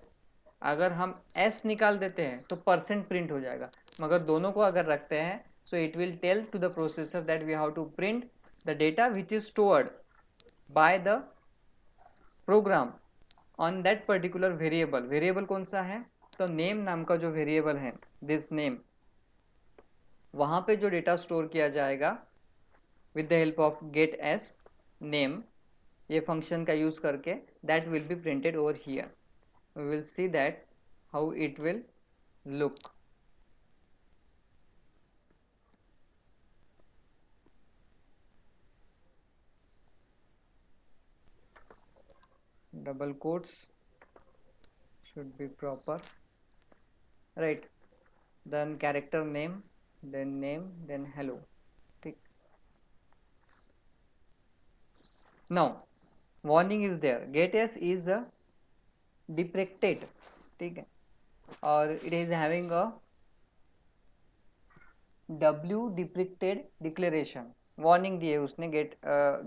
अगर हम s निकाल देते हैं तो परसेंट प्रिंट हो जाएगा, मगर दोनों को अगर रखते हैं so it will tell to the processor that we have to print the data which is stored by the program on that particular variable. Variable कौन सा है? तो नेम नाम का जो वेरिएबल है, दिस नेम, वहाँ पे जो डेटा स्टोर किया जाएगा with the help of gets name, ये फंक्शन का यूज करके, that will be printed over here. We will see that how it will look. Double quotes should be proper, right? Then character name, then hello. ठीक. Now warning is there, get s is deprecated, ठीक है, और it is having a w deprecated declaration. warning दी है उसने,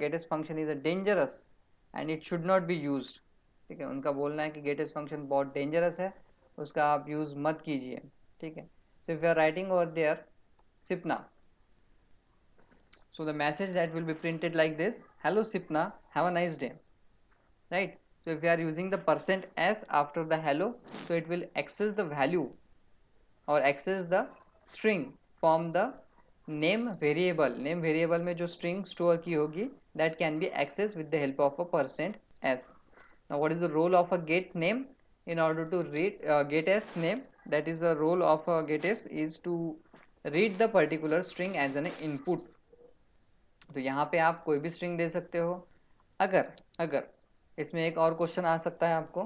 get s function is a dangerous and it should not be used. ठीक है, उनका बोलना है कि गेट एस फंक्शन बहुत डेंजरस है, उसका आप यूज मत कीजिए. ठीक है. So if you are writing over there सिपना, so the message that will be printed like this, hello Sipna, have a nice day, right? So if you are using the %s after the hello, so it will access the value or access the string from the name variable. name variable में जो string store की होगी that can be accessed with the help of a %s. Now what is the role of a get name? In order to read get s name, that is the role of a get s is to read the particular string as an input. तो यहाँ पे आप कोई भी string दे सकते हो. अगर अगर इसमें एक और क्वेश्चन आ सकता है आपको,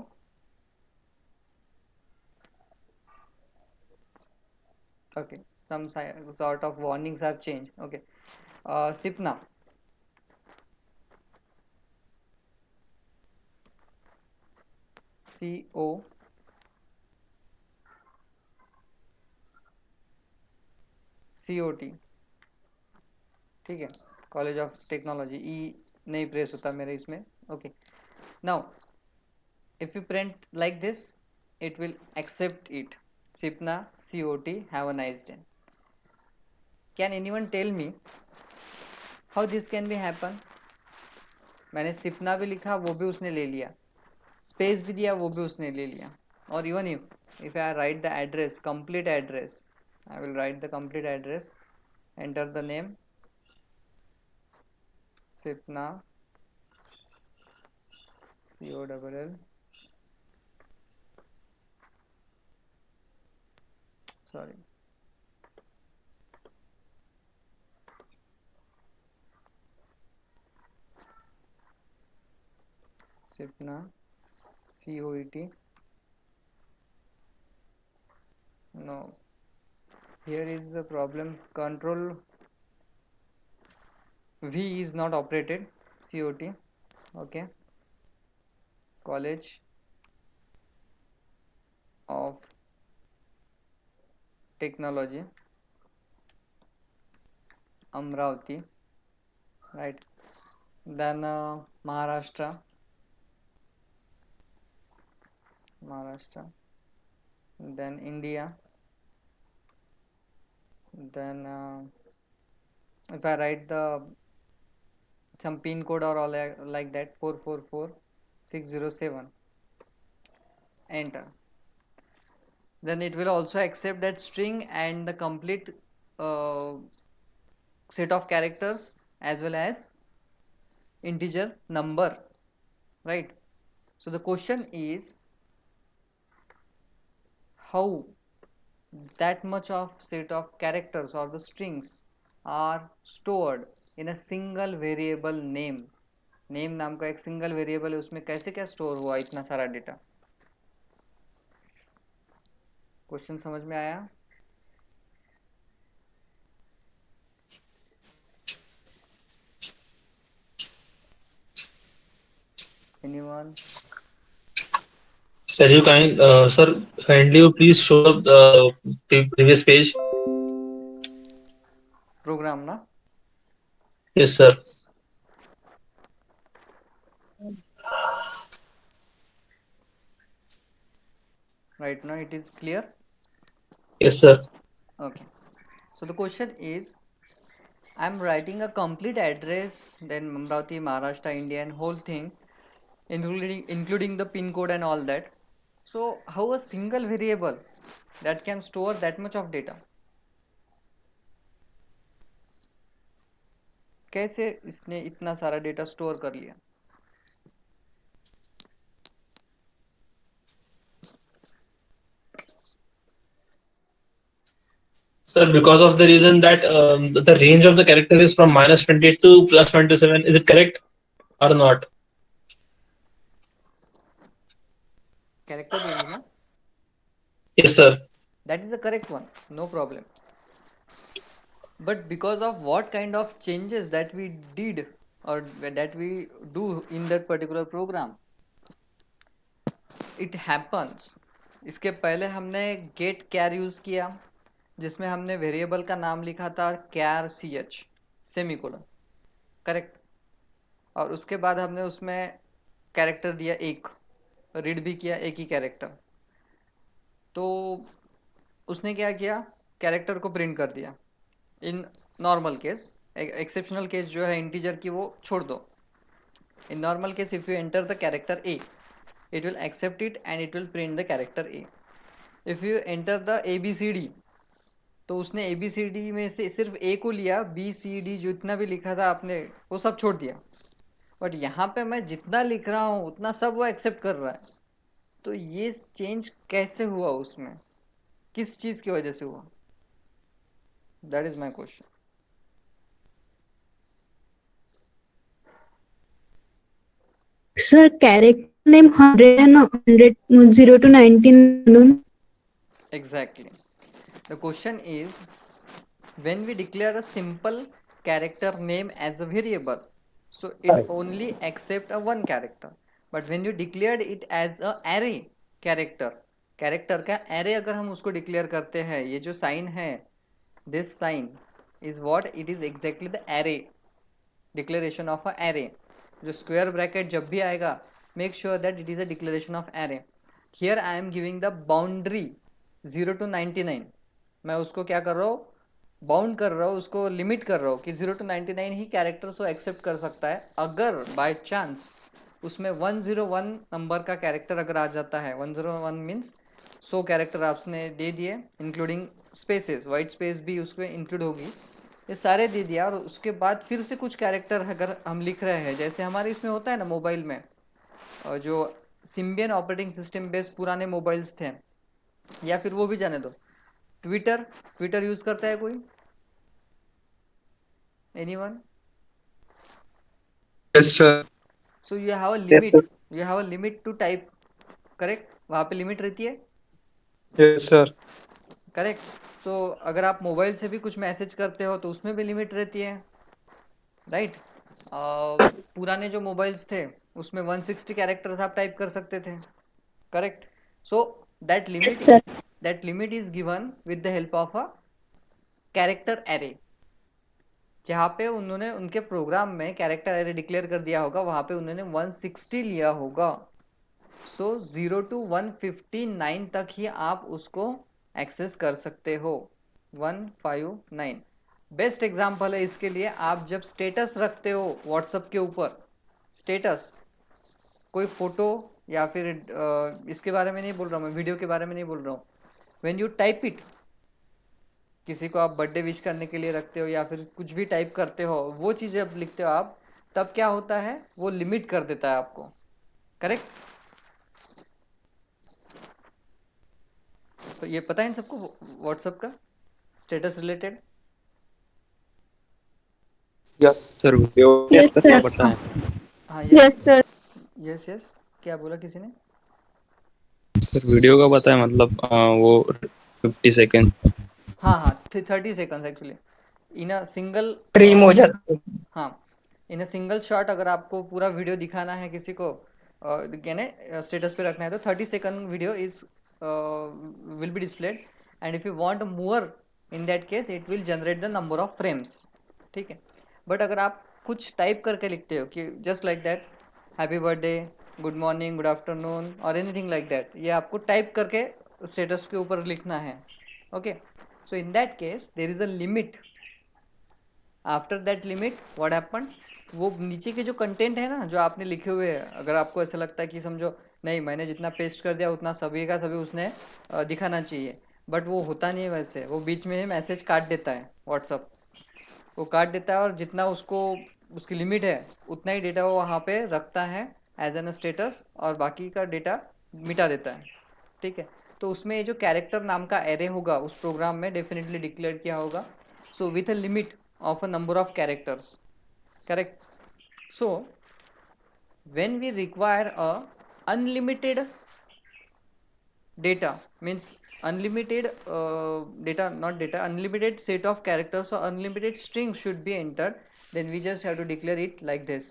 okay, some sort of warnings have changed. Okay, Sipna, CO COT, ठीक है, कॉलेज ऑफ टेक्नोलॉजी, ई नहीं प्रेस होता मेरे इसमें. Okay, now if you print like this it will accept it. Sipna COT, have a nice day. Can anyone tell me how this can be happen? मैंने सिपना भी लिखा, वो भी उसने ले लिया, स्पेस भी दिया, वो भी उसने ले लिया. और even if I write the address, complete address, I will write the complete address, enter the name Sipna COLL, sorry, Sipna COET. No, here is the problem, control V is not operated. COT, okay, college of technology Amravati, right? Then Maharashtra, then India, then if I write the some pin code or all like that, 444607, enter. Then it will also accept that string and the complete set of characters as well as integer number, right? So the question is how that much of set of characters or the strings are stored in a single variable name. name नाम का एक single variable है, उसमें कैसे क्या store हुआ इतना सारा डेटा. क्वेश्चन समझ में आया? Anyone? Sir, kindly you please show up the previous page. Program, na? Yes, sir. Right now it is clear. Yes, sir. Okay. So the question is, I'm writing a complete address, then Amravati, Maharashtra, India, and whole thing, including the pin code and all that. So how a single variable that can store that much of data? कैसे इसने इतना सारा data store कर लिया? Sir, because of the reason that the range of the character is from -28 to +27, is it correct or not? Character range, na? Yes, sir. That is the correct one, no problem. But because of what kind of changes that we did or that we do in that particular program, it happens. इसके पहले हमने get char use किया, जिसमें हमने variable का नाम लिखा था char ch सेमीकोलन, करेक्ट. और उसके बाद हमने उसमें कैरेक्टर दिया एक, रीड भी किया एक ही कैरेक्टर. तो उसने क्या किया, कैरेक्टर को प्रिंट कर दिया in normal case. Exceptional case जो है इंटीजर की वो छोड़ दो. In normal case if you enter the character A, it will accept it and it will print the character A. If you enter the ABCD, तो उसने ABCD में से सिर्फ A को लिया, BCD जो इतना भी लिखा था आपने वो सब छोड़ दिया. बट यहाँ पे मैं जितना लिख रहा हूँ उतना सब वो एक्सेप्ट कर रहा है. तो ये चेंज कैसे हुआ उसमें, किस चीज़ की वजह से हुआ? That is my question. Sir, character name 100 and 100, 0 to 19 म्हणून. Exactly. The question is, when we declare a simple character name as a variable, so it only accept a one character. But when you declared it as a array character, character का array अगर हम उसको declare करते हैं, ये जो sign है, this sign is what it is exactly the array, declaration of a array. जो square bracket जब भी आएगा, make sure that it is a declaration of array. Here I am giving the boundary 0 to 99. मैं उसको क्या कर रहा हूँ, बाउंड कर रहा हूँ, उसको लिमिट कर रहा हूँ कि 0 to 99 ही कैरेक्टर्स को एक्सेप्ट कर सकता है. अगर बाय चांस उसमें 101 नंबर का कैरेक्टर अगर आ जाता है, 101 मीन्स 100 कैरेक्टर आपने दे दिए इंक्लूडिंग स्पेसेस, वाइट स्पेस भी उसमें इंक्लूड होगी, ये सारे दे दिया. और उसके बाद फिर से कुछ कैरेक्टर अगर हम लिख रहे हैं, जैसे हमारे इसमें होता है ना मोबाइल में, जो सिम्बियन ऑपरेटिंग सिस्टम बेस्ड पुराने मोबाइल्स थे, या फिर वो भी जाने दो, ट्विटर यूज करता है कोई? Anyone? Yes, sir. So you have a limit, you have a limit to type, correct? वहाँ पे लिमिट रहती है, Yes, sir. करेक्ट. सो अगर आप मोबाइल से भी कुछ मैसेज करते हो तो उसमें भी लिमिट रहती है, राइट? पुराने जो मोबाइल्स थे उसमें 160 कैरेक्टर्स आप टाइप कर सकते थे, correct? So that Yes, sir. Limit is given with the help of a character array. जहाँ पे उन्होंने उनके प्रोग्राम में कैरेक्टर एरे डिक्लेयर कर दिया होगा, वहाँ पे उन्होंने 160 लिया होगा. सो 0 to 159 तक ही आप उसको एक्सेस कर सकते हो. 159 बेस्ट एग्जाम्पल है इसके लिए. आप जब स्टेटस रखते हो व्हाट्सएप के ऊपर, स्टेटस कोई फोटो या फिर इसके बारे में नहीं बोल रहा हूँ मैं, वीडियो के बारे में नहीं बोल रहा हूँ. व्हेन यू टाइप इट, किसी को आप बर्थडे विश करने के लिए रखते हो या फिर कुछ भी टाइप करते हो, वो चीज़ जब लिखते हो आप, तब क्या होता है, वो लिमिट कर देता है आपको, करेक्ट? तो ये पता है इन सबको व्हाट्सएप का status related? Yes. Sir video Yes, sir. पता है. हाँ, Yes, sir. Yes yes. क्या बोला किसी ने? सर वीडियो का पता है, मतलब वो 50 सेकेंड. हाँ 30 seconds actually in a single, trim हो जाता है. हाँ, इन अ सिंगल शॉट अगर आपको पूरा वीडियो दिखाना है किसी को, कहने स्टेटस पे रखना है तो 30 second video is will be displayed, and if you want more in that case it will generate the number of frames, ठीक है। बट अगर आप कुछ टाइप करके लिखते हो कि just like that happy birthday, good morning, good afternoon और एनीथिंग लाइक दैट, ये आपको टाइप करके स्टेटस के ऊपर लिखना है, okay. So in that case there is a limit, after that limit what happen, वो नीचे के जो कंटेंट है ना जो आपने लिखे हुए हैं, अगर आपको ऐसा लगता है कि समझो नहीं मैंने जितना पेस्ट कर दिया उतना सभी का सभी उसने दिखाना चाहिए, बट वो होता नहीं है वैसे, वो बीच में मैसेज काट देता है व्हाट्सअप, वो काट देता है और जितना उसको उसकी लिमिट है उतना ही डेटा वो वहाँ पे रखता है एज एन स्टेटस, और बाकी का डेटा मिटा देता है, ठीक है। तो उसमें ये जो कैरेक्टर नाम का एरे होगा उस प्रोग्राम में डेफिनेटली डिक्लेयर किया होगा, so with a limit of a number of characters, correct? So when we require a unlimited data, means unlimited data, not data, unlimited set of characters or unlimited strings should be entered, then we just have to declare it like this.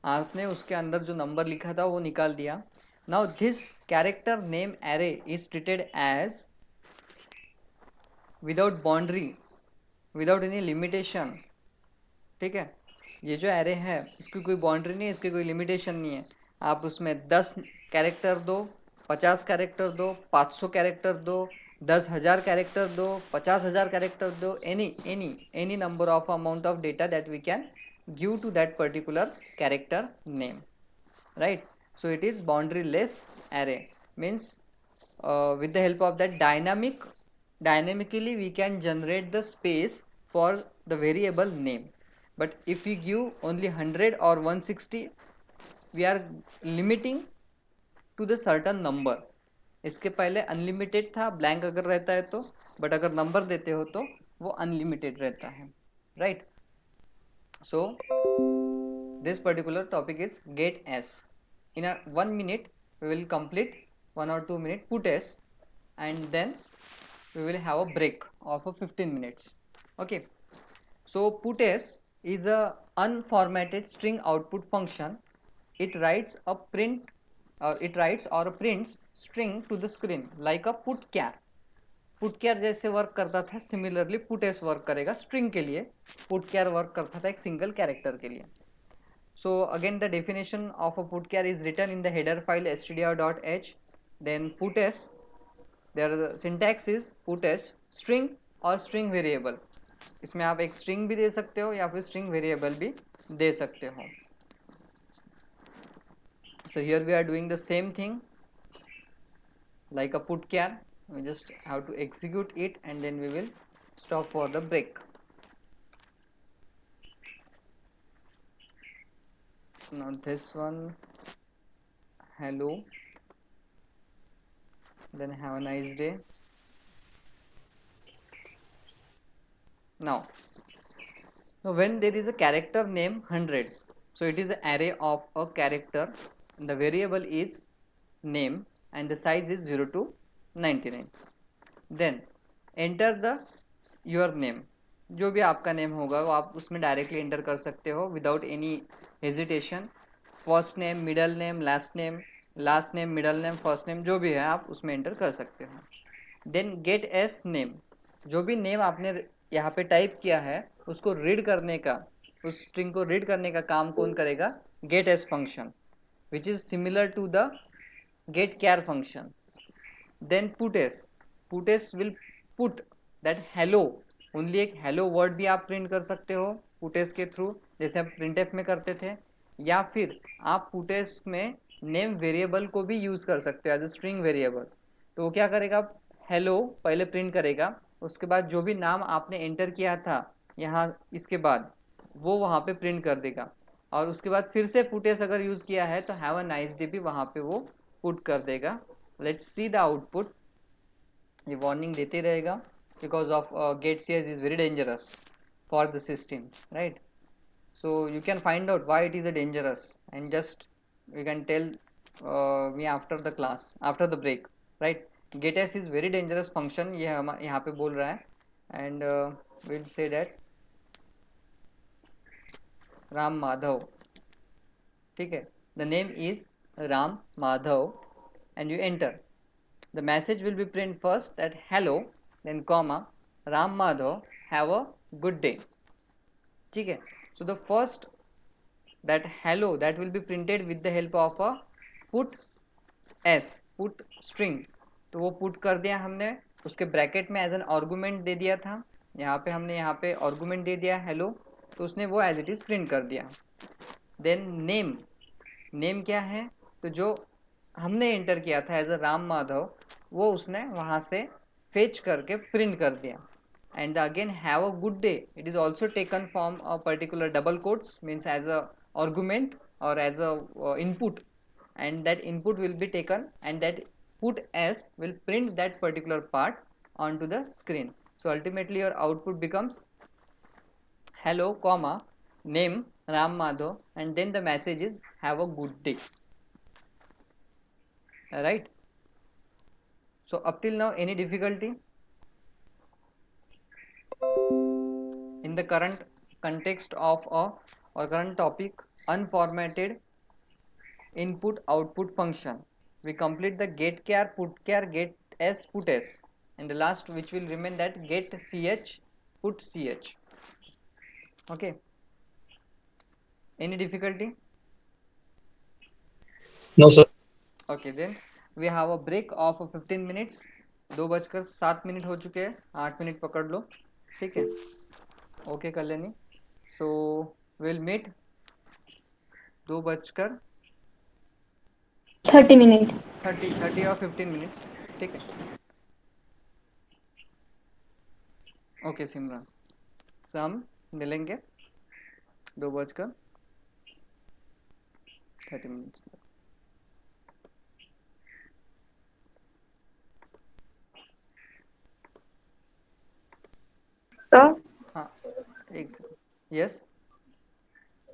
आपने उसके अंदर जो number लिखा था वो निकाल दिया. Now this character name array is treated as without boundary, without any limitation, ठीक है। ये जो एरे है इसकी कोई बाउंड्री नहीं है, इसकी कोई लिमिटेशन नहीं है, आप उसमें 10 कैरेक्टर दो, 50 कैरेक्टर दो, 500 कैरेक्टर दो, 10,000 कैरेक्टर दो, 50,000 कैरेक्टर दो, any number of amount of data that we can give to that particular character name, right? So it is boundaryless array, means with the help of that dynamically we can generate the space for the variable name. But if we give only 100 or 160, we are limiting to the certain number. इसके पहले unlimited था blank अगर रहता है तो, but अगर number देते हो तो वो अनलिमिटेड रहता है, right? So this particular topic is get s. In a 1 minute we will complete 1 or 2 minute put s, and then we will have a break of a 15 minutes, okay. So put s is a unformatted string output function. It writes a print it writes or prints string to the screen like a putchar. पुटक्यार जैसे work करता था similarly puts work करेगा string के लिए, पुटक्यार work करता था एक single character के लिए. So again the definition of a putchar is written in the header file stdr.h. Then puts, their syntax is puts string or string variable. इसमें आप एक string भी दे सकते हो या फिर string variable भी दे सकते हो. So here we are doing the same thing like a putchar. We just have to execute it and then we will stop for the break. Now this one, hello, then have a nice day. Now when there is a character name 100, so it is an array of a character, and the variable is name and the size is 0 to 99. Then enter the your name, जो भी आपका name होगा वो आप उसमें directly enter कर सकते हो without any hesitation. First name, middle name, last name, middle name, first name, जो भी है आप उसमें एंटर कर सकते हो. देन गेट एस नेम, जो भी नेम आपने यहाँ पे टाइप किया है उसको रीड करने का, उस स्ट्रिंग को रीड करने का काम कौन करेगा? Gets function, which is similar to the gate कैर function. Then puts will put that hello, only एक हेलो वर्ड भी आप प्रिंट कर सकते हो पुटेस के थ्रू, जैसे आप प्रिंट एफ में करते थे, या फिर आप पुटेस में नेम वेरिएबल को भी यूज कर सकते हो एज ए स्ट्रिंग वेरिएबल. तो वो क्या करेगा? हेलो पहले प्रिंट करेगा, उसके बाद जो भी नाम आपने एंटर किया था यहाँ इसके बाद वो वहाँ पे प्रिंट कर देगा, और उसके बाद फिर से पुटेस अगर यूज़ किया है तो हैव अ नाइस डे भी वहाँ पे वो पुट कर देगा. Let's see the output. ये वार्निंग देते रहेगा because of gets is very dangerous for the system, right? So you can find out why it is a dangerous, and just you can tell me after the class, after the break, right? Getas is very dangerous function, ये हम यहाँ पे बोल रहा है, and we'll say that Ram Madhav ठीक है. The name is Ram Madhav and you enter. The message will be print first that hello, then comma, Ram Madhav, have a good day. ठीक है. So the first that hello that will be printed with the help of a put s, put string. तो वो put कर दिया हमने, उसके bracket में as an argument दे दिया था. यहाँ पे हमने यहाँ पे आर्गुमेंट दे दिया हेलो, तो उसने वो एज इट इज प्रिंट कर दिया. देन नेम, नेम क्या है, तो जो हमने एंटर किया था एज अ राम माधव, वो उसने वहाँ से फेच करके प्रिंट कर दिया. And again have a good day, it is also taken from a particular double quotes, means as a argument or as a input, and that input will be taken and that put s will print that particular part onto the screen. So ultimately your output becomes hello comma name Ram Madhav and then the message is have a good day. Right, so up till now any difficulty in the current context of a or current topic unformatted input output function? We complete the get char, put char, get s, put s, and the last which will remain that get ch, put ch. Okay, any difficulty? No, sir. Okay, then we have a break of 15 minutes. 2:07 हो चुके हैं, 8 minute पकड़ लो. ठीक है, okay कर लेनी. So will meet 2:30 30 minutes. 30 और 15 minutes. ठीक है, ओके सिमरन. सो हम मिलेंगे 2:30. सर हाँ, एक सेकंड. यस,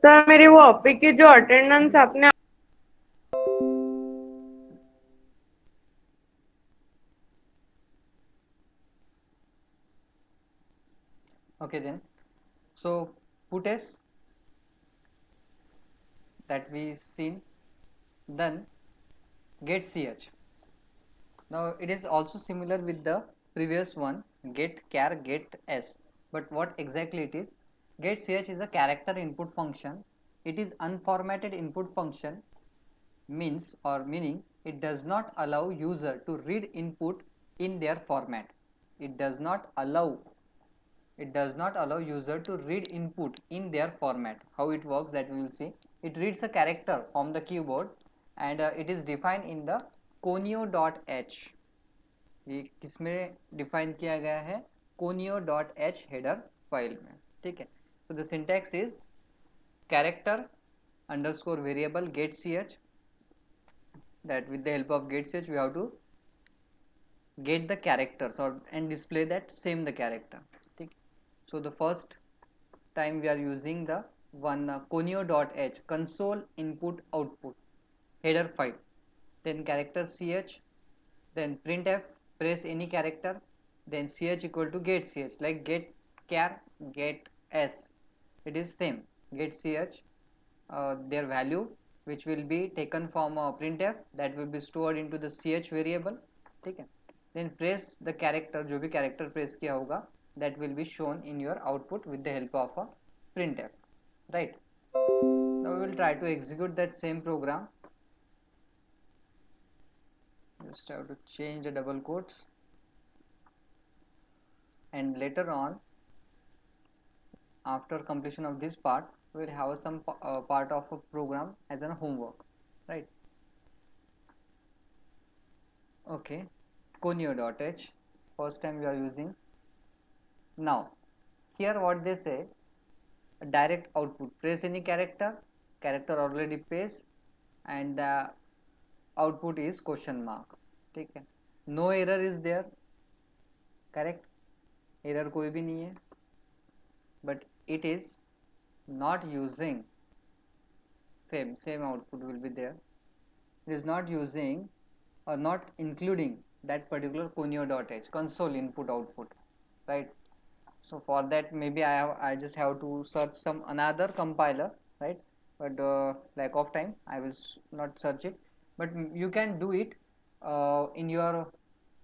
सर मेरी वो ऑपिक की जो अटेंडेंस आपने okay then. So put s that we seen, then get ch. Now it is also similar with the previous one, get char, get s, but what exactly it is? Get ch is a character input function. It is unformatted input function, means or meaning it does not allow user to read input in their format. It does not allow user to read input in their format. How it works, that we will see. It reads a character from the keyboard and it is defined in the conio.h. ये किसमें define किया गया है? conio.h header file में. ठीक है, so the syntax is character underscore variable get ch, that with the help of get ch we have to get the characters or and display that same the character. ठीक. So the first time we are using the one conio.h, console input output header file, then character ch, then printf, press any character, then ch equal to get ch, like get char, get s, it is same get ch, their value which will be taken from printf, that will be stored into the ch variable. ठीक है, then press the character, जो भी character press किया होगा, that will be shown in your output with the help of a printf. Right, now we will try to execute that same program. Just have to change the double quotes, and later on after completion of this part we will have some part of a program as a homework. Right, okay, conio.h, first time we are using. Now here what they say, direct output, press any character, character already paste, and the output is question mark. ठीक है, no error is there, correct, error कोई भी नहीं है, but it is not using same output will be there. It is not using or not including that particular conio.h, console input output. Right, so for that maybe I just have to search some another compiler, right, but lack of time I will not search it, but you can do it in your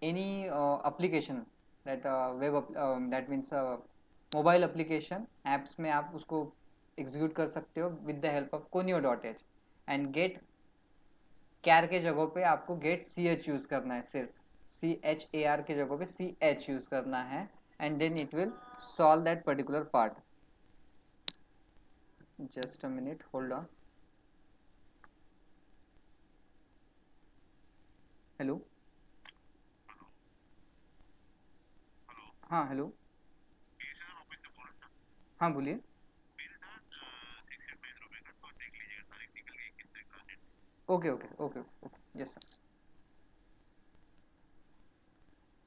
any application that that means mobile application apps में आप उसको execute कर सकते हो with the help of conio.h and get char के जगह पे आपको गेट सी एच यूज़ करना है, सिर्फ CHAR के जगह पे CH यूज़ करना है and then it will solve that particular part. Just a minute, hold on. Hello, हाँ हेलो, हाँ बोलिए. Okay okay okay okay, yes sir.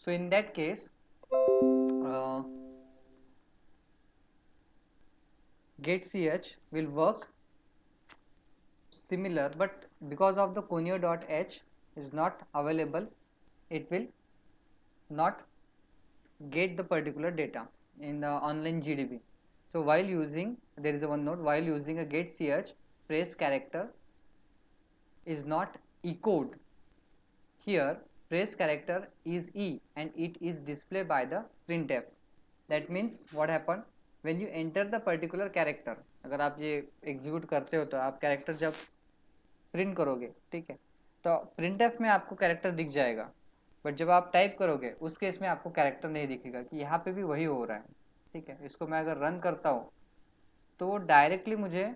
So in that case, get ch will work similar, but because of the conio.h is not available, it will not get the particular data in the online GDB. So while using, there is a one note, while using a get ch, phrase character is not echoed. Here phrase character is E and it is displayed by the printf. That means what happened, when you enter the particular character, अगर आप ये execute करते हो तो आप character जब print करोगे, ठीक है, तो printf में आपको कैरेक्टर दिख जाएगा, बट जब आप टाइप करोगे उस केस में आपको कैरेक्टर नहीं दिखेगा कि यहाँ पे भी वही हो रहा है. ठीक है, इसको मैं अगर रन करता हूँ तो वो डायरेक्टली मुझे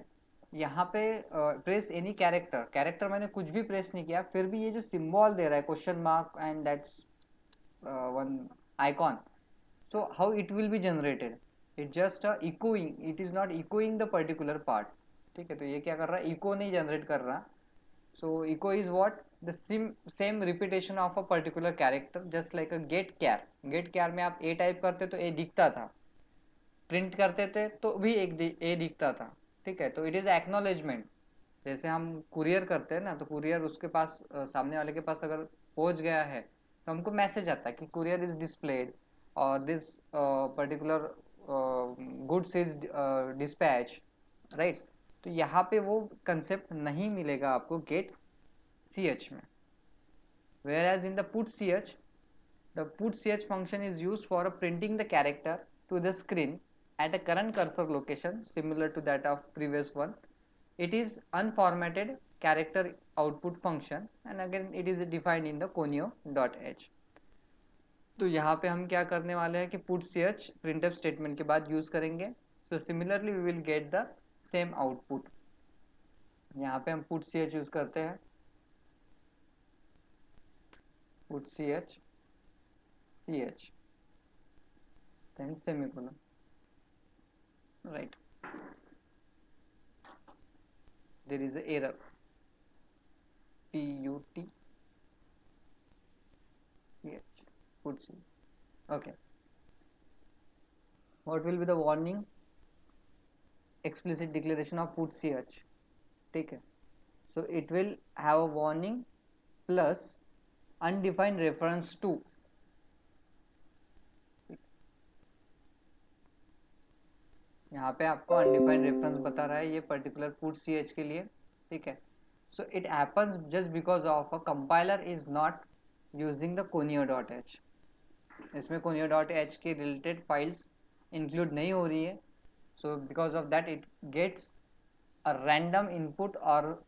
यहाँ पे प्रेस एनी कैरेक्टर, कैरेक्टर मैंने कुछ भी प्रेस नहीं किया, फिर भी ये जो सिंबल दे रहा है question mark and that's one icon, so how it will be generated, it just echoing, it is not echoing the particular part. ठीक है, तो ये क्या कर रहा है, इको नहीं जनरेट कर रहा. so echo is what, the same repetition of a particular character, just like a get char. get char में आप a टाइप करते तो a दिखता था, प्रिंट करते थे तो भी एक a दिखता था. ठीक है, तो इट इज़ एक्नॉलेजमेंट. जैसे हम कुरियर करते हैं ना, तो कुरियर उसके पास सामने वाले के पास अगर पहुंच गया है तो हमको मैसेज आता है कि कुरियर इज डिस्प्लेड और this particular goods is dispatch, right. तो यहाँ पे वो कंसेप्ट नहीं मिलेगा आपको गेट ch में. whereas in the put ch, the put ch function is used for printing the character to the screen at a current cursor location similar to that of previous one. It is unformatted character output function and again it is defined in the conio.h. तो यहाँ पे हम क्या करने वाले हैं कि put ch printf statement के बाद यूज करेंगे. so similarly we will get the same output. यहाँ पे हम put ch यूज करते हैं, put ch then semicolon, right. there is a error, put put ch. okay, what will be the warning, explicit declaration of put ch. ठीक है, so it will have a warning plus undefined reference to. यहाँ पे आपको undefined reference बता रहा है ये particular put ch के लिए. ठीक है, so it happens just because of a compiler is not using the conio.h. इसमें conio.h के रिलेटेड फाइल्स इंक्लूड नहीं हो रही है, so because of that it gets a random input और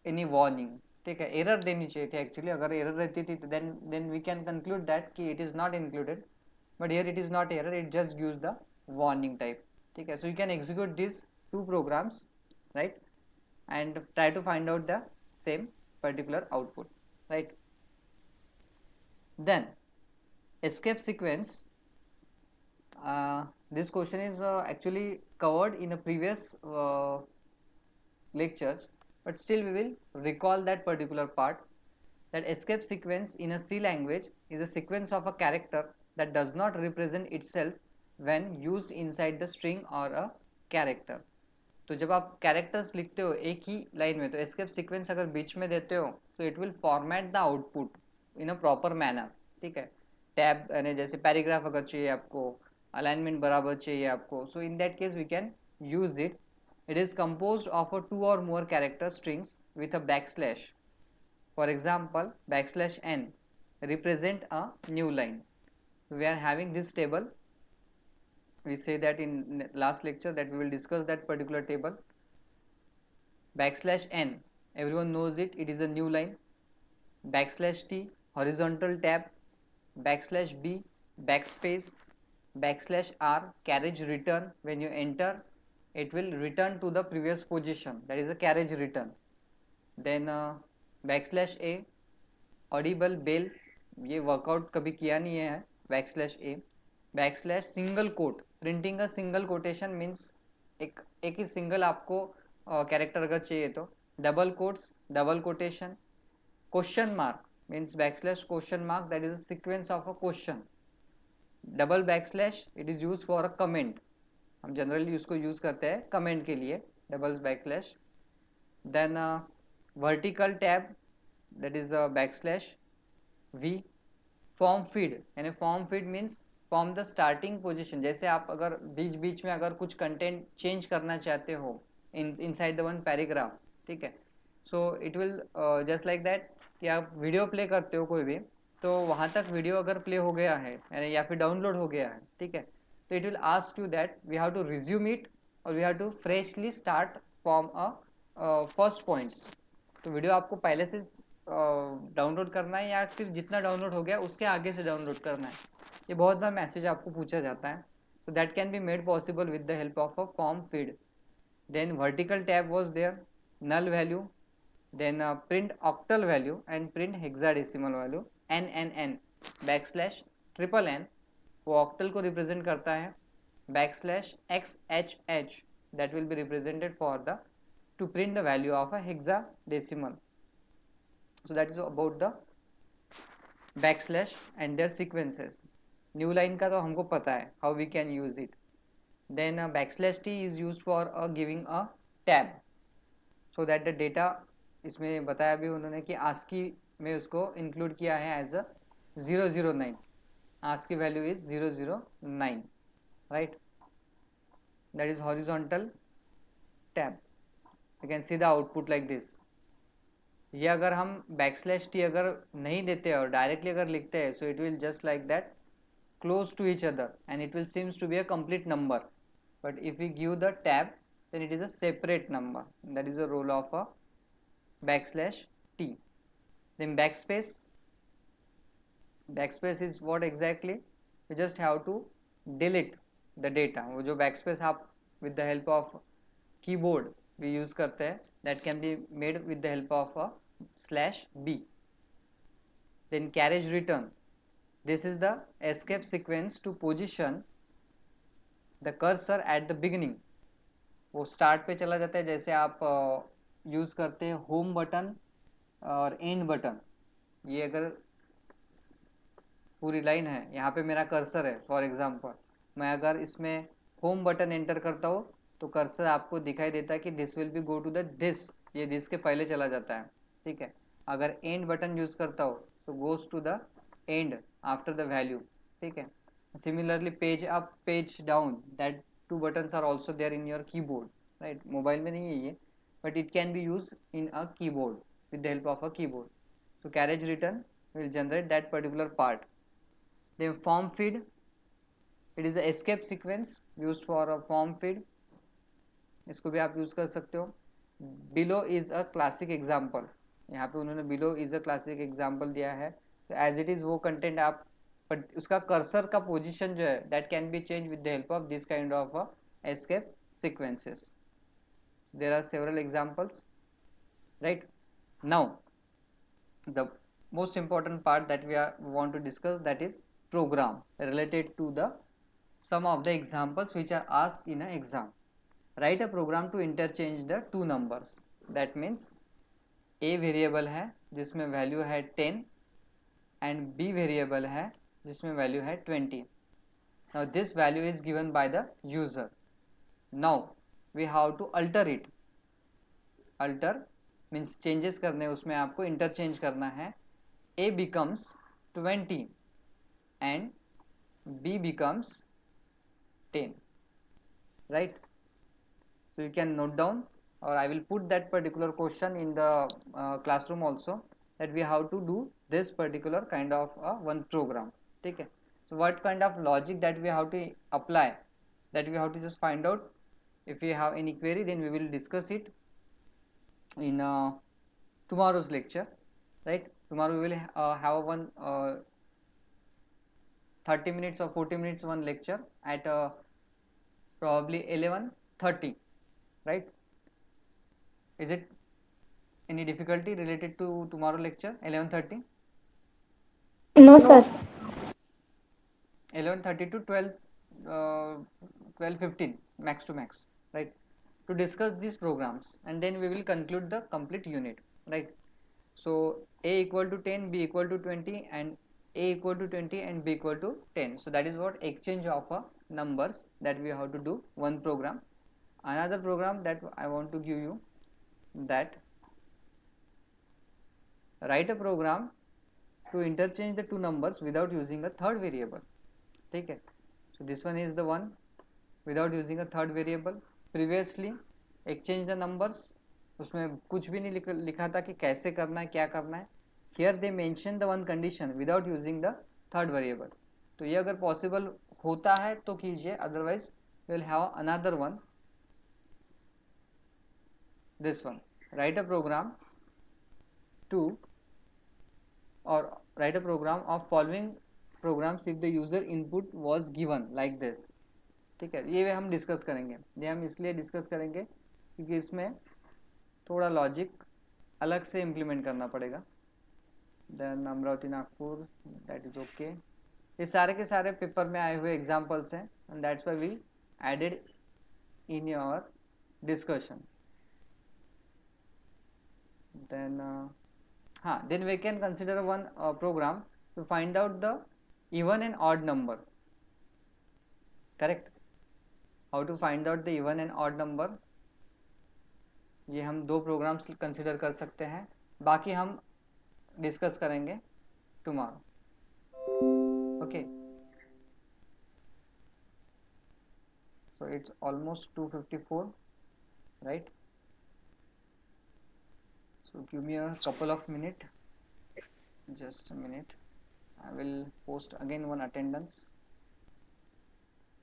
एनी वार्निंग. ठीक है, एरर देनी चाहिए थी एक्चुअली, अगर एरर रहती थी then we can conclude that कि it is not included, but here it is not error, it just use the warning type. ठीक है, so you can execute these two programs, right, and try to find out the same particular output, right. Then escape sequence, this question is actually covered in a previous lectures, but still we will recall that particular part. That escape sequence in a C language is a sequence of a character that does not represent itself when used inside the string or a character. तो जब आप characters लिखते हो एक ही line में, तो escape sequence अगर बीच में देते हो तो it will format the output in a proper manner. ठीक है, टैब यानी जैसे पैराग्राफ अगर चाहिए आपको, अलाइनमेंट बराबर चाहिए आपको, so in that case we can use it It is composed of a 2 or more character strings with a backslash. For example, backslash n represent a new line. We are having this table. We say that in last lecture that we will discuss that particular table. Backslash n, everyone knows it, it is a new line. Backslash t, horizontal tab. Backslash b, backspace. Backslash r, carriage return. When you enter, it will return to the previous position, that is a carriage return. Then backslash a, audible bell, ये workout कभी किया नहीं है, backslash A. Backslash single quote, printing का single quotation means एक ही single आपको character अगर चाहिए तो. Double quotes, double quotation. Question mark means backslash question mark, that is a sequence of a question. Double backslash, it is use for a comment, हम generally उसको use करते हैं कमेंट के लिए, double backslash. Then vertical tab, that is a backslash v. Form feed, यानी form feed means from the starting position, जैसे आप अगर बीच बीच में अगर कुछ कंटेंट चेंज करना चाहते हो इनसाइड द वन पैराग्राफ, ठीक है, सो it will just like that कि आप वीडियो प्ले करते हो कोई भी, तो वहाँ तक वीडियो अगर प्ले हो गया है यानी या फिर डाउनलोड हो गया है, ठीक है, तो it will ask you that we have to resume it और we have to freshly start from a first point. तो वीडियो आपको पहले से डाउनलोड करना है या फिर जितना डाउनलोड हो गया उसके आगे से डाउनलोड करना है, ये बहुत बार मैसेज आपको पूछा जाता है. तो that can be made possible with the help of a form feed. Then vertical tab was there, null value, then print octal value and print hexadecimal value. N N N, backslash triple N, वो octal को represent करता है. Backslash X H H, that will be represented for the to print the value of a hexadecimal. So that is about the backslash and their sequences. New line का तो हमको पता है how we can use it. Then backslash t is used for giving a tab so that the data, इसमें बताया भी उन्होंने कि ASCII में उसको include किया है as a 009. ASCII value is 009, right? That is horizontal tab. You can see the output like this. ये अगर हम बैकस्लैश टी अगर नहीं देते और डायरेक्टली अगर लिखते हैं, so it will just like that close to each other and it will seems to be a complete number. But if we give the tab then it is a separate number, that is a role of a backslash T. Then backspace, backspace is what exactly, we just have to delete the data. वो जो backspace आप with the help of keyboard we use करते हैं, that can be made with the help of a slash b. Then carriage return, this is the escape sequence to position the cursor at the beginning. वो start पे चला जाता है, जैसे आप use करते हैं home बटन और end बटन. ये अगर पूरी लाइन है, यहाँ पे मेरा कर्सर है, फॉर एग्जांपल मैं अगर इसमें home बटन एंटर करता हूँ तो कर्सर आपको दिखाई देता है कि this will be go to the this, ये दिस के पहले चला जाता है, ठीक है. अगर एंड बटन यूज करता हो तो goes to the end after the value, ठीक है. Similarly page up, page down, that two buttons are also there in your keyboard, right. Mobile में नहीं है ये, but it can be use in a keyboard with the help of a keyboard. So carriage return will generate that particular part. Then form feed, it is a escape sequence used for a form feed, इसको भी आप use कर सकते हो. Below is a classic example, यहाँ पे उन्होंने below is a classic example दिया है. तो एज इट इज़ वो कंटेंट आप, बट उसका कर्सर का पोजीशन जो है that can be change with the help of this kind of escape sequences. There are several examples, right. Now the most important part that we want to discuss, that is program related to the some of the examples which are asked in an exam. Write a program to interchange the two numbers. That means a variable है जिसमें value है 10 and b variable है जिसमें value है 20. Now this value is given by the user. Now we have to alter it. Alter means changes करने, उसमें आपको interchange करना है. a becomes 20 and b becomes 10, right. So you can note down, or I will put that particular question in the classroom also, that we have to do this particular kind of one program. Okay. So what kind of logic that we have to apply, that we have to just find out. If we have any query, then we will discuss it in tomorrow's lecture, right? Tomorrow we will have one 30 minutes or 40 minutes one lecture at probably 11:30, right? Is it any difficulty related to tomorrow lecture 11:30? No, sir. 11:30 to 12 uh, 12:15 max to max, right? To discuss these programs, and then we will conclude the complete unit, right? So a equal to 10, b equal to 20, and a equal to 20 and b equal to 10. So that is what exchange of numbers that we have to do one program. Another program that I want to give you, that write a program to interchange the two numbers without using a third variable. ठीक है? So this one is the one without using a third variable. Previously exchange the numbers, उसमें कुछ भी नहीं लिखा था कि कैसे करना है, क्या करना है. Here they mention the one condition without using the third variable. तो ये अगर possible होता है तो कीजिए, otherwise we will have another one, this one. Write a program to, or write a program of following programs if the user input was given like this. ठीक है, ये हम डिस्कस करेंगे. ये हम इसलिए डिस्कस करेंगे क्योंकि इसमें थोड़ा लॉजिक अलग से इम्प्लीमेंट करना पड़ेगा. Then Amravati Nagpur, that is okay. ये सारे के सारे पेपर में आए हुए एग्जाम्पल्स हैं, and that's why we added in your discussion. Then हाँ, then we can consider one program to find out the even and odd number. Correct? How to find out the even and odd number? ये हम दो programmes consider कर सकते हैं, बाकी हम discuss करेंगे tomorrow. Okay, so it's almost 2:54, right? So give me a couple of minutes, just a minute. I will post again one attendance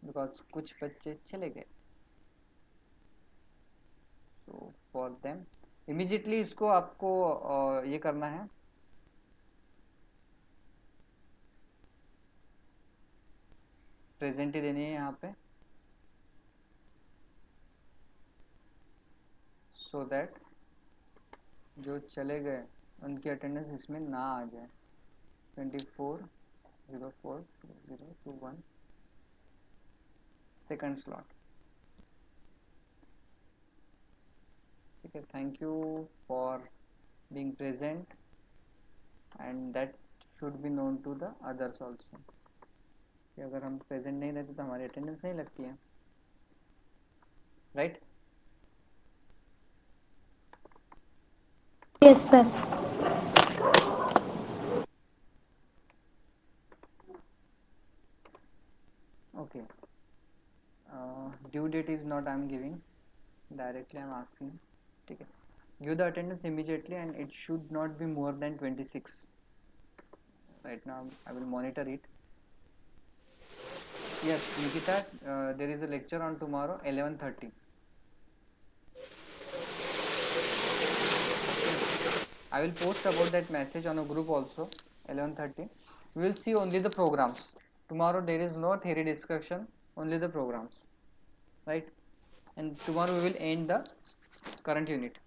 because कुछ बच्चे चले गए. So for them immediately इसको आपको ये करना है, प्रेजेंट ही देनी है यहाँ पे, so that जो चले गए उनकी अटेंडेंस इसमें ना आ जाए. 24/04/2021 सेकंड स्लॉट. ठीक है, thank you for being present, and that should be known to the others also कि अगर हम प्रेजेंट नहीं रहते तो हमारी अटेंडेंस नहीं लगती है, right? Yes, sir. Okay. Due date is not I am giving, directly I am asking. ठीक है, give the attendance immediately and it should not be more than 26. Right now I will monitor it. Yes, Nikita, there is a lecture on tomorrow 11:30. I will post about that message on a group also. 11:30 we will see only the programs. Tomorrow there is no theory discussion, only the programs, right? And tomorrow we will end the current unit,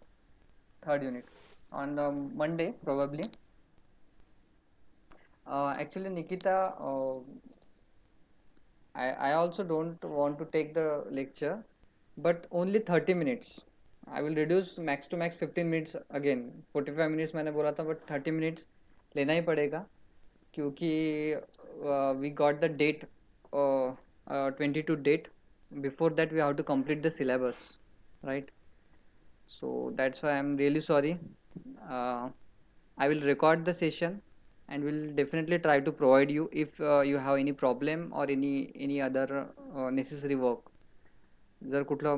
third unit, on Monday probably. Actually Nikita, I also don't want to take the lecture, but only 30 minutes. I will reduce max to max 15 minutes again. 45 minutes मैंने बोला था, but 30 minutes लेना ही पड़ेगा क्योंकि we got the date 22 date. Before that we have to complete the syllabus, right? So that's why I'm really sorry. I will record the session and will definitely try to provide you if you have any problem or any other necessary work. जर कुठलं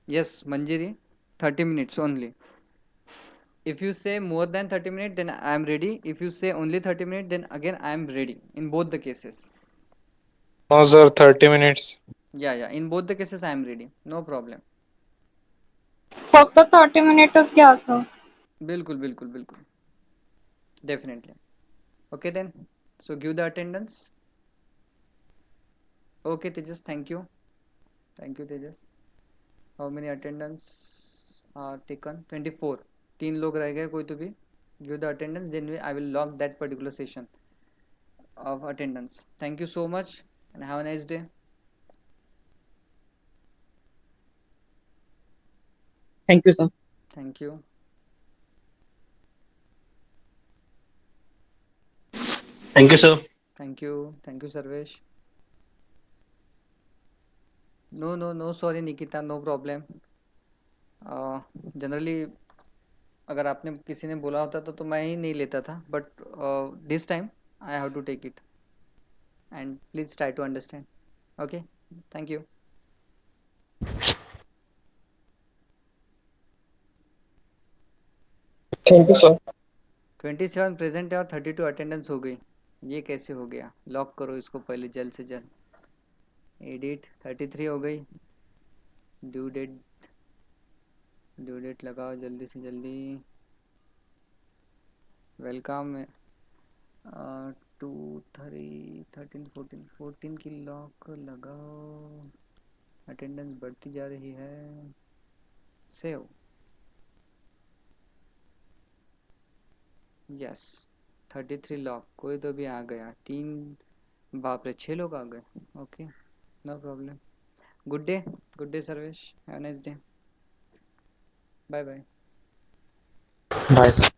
Yes, Manjiri, 30 minutes only. If you say more than 30 minutes, then I am ready. If you say only 30 minutes, then again I am ready in both the cases. No, sir, 30 minutes. Yeah, in both the cases I am ready, no problem. फक्त 30 मिनिटच घ्या sir. बिल्कुल बिल्कुल बिल्कुल, definitely. Okay then, so give the attendance. Okay Tejas, thank you. Thank you Tejas. How many attendance are taken? 24. 3 लोग रह गए कोई तो भी. Give the attendance, then I will log that particular session of attendance. Thank you so much and have a nice day. Thank you, sir. Thank you. Thank you, sir. Thank you Sarvesh. No, sorry Nikita, no problem. Generally अगर आपने किसी ने बोला होता तो मैं ही नहीं लेता था, but this time I have to take it and please try to understand. Okay, thank you. Thank you, sir. 27 present है और 32 अटेंडेंस हो गई. ये कैसे हो गया? लॉक करो इसको पहले जल्द से जल्द. एडिट 33 हो गई. ड्यू डेट लगाओ जल्दी से जल्दी. वेलकम. 2 3 13 14 की लॉक लगाओ. अटेंडेंस बढ़ती जा रही है. सेव. Yes, 33 lock. कोई तो भी आ गया. 3, बाप रे 6 लोग आ गए. Okay, no problem. Good day Sarvesh, have nice day. Bye bye. Bye sir.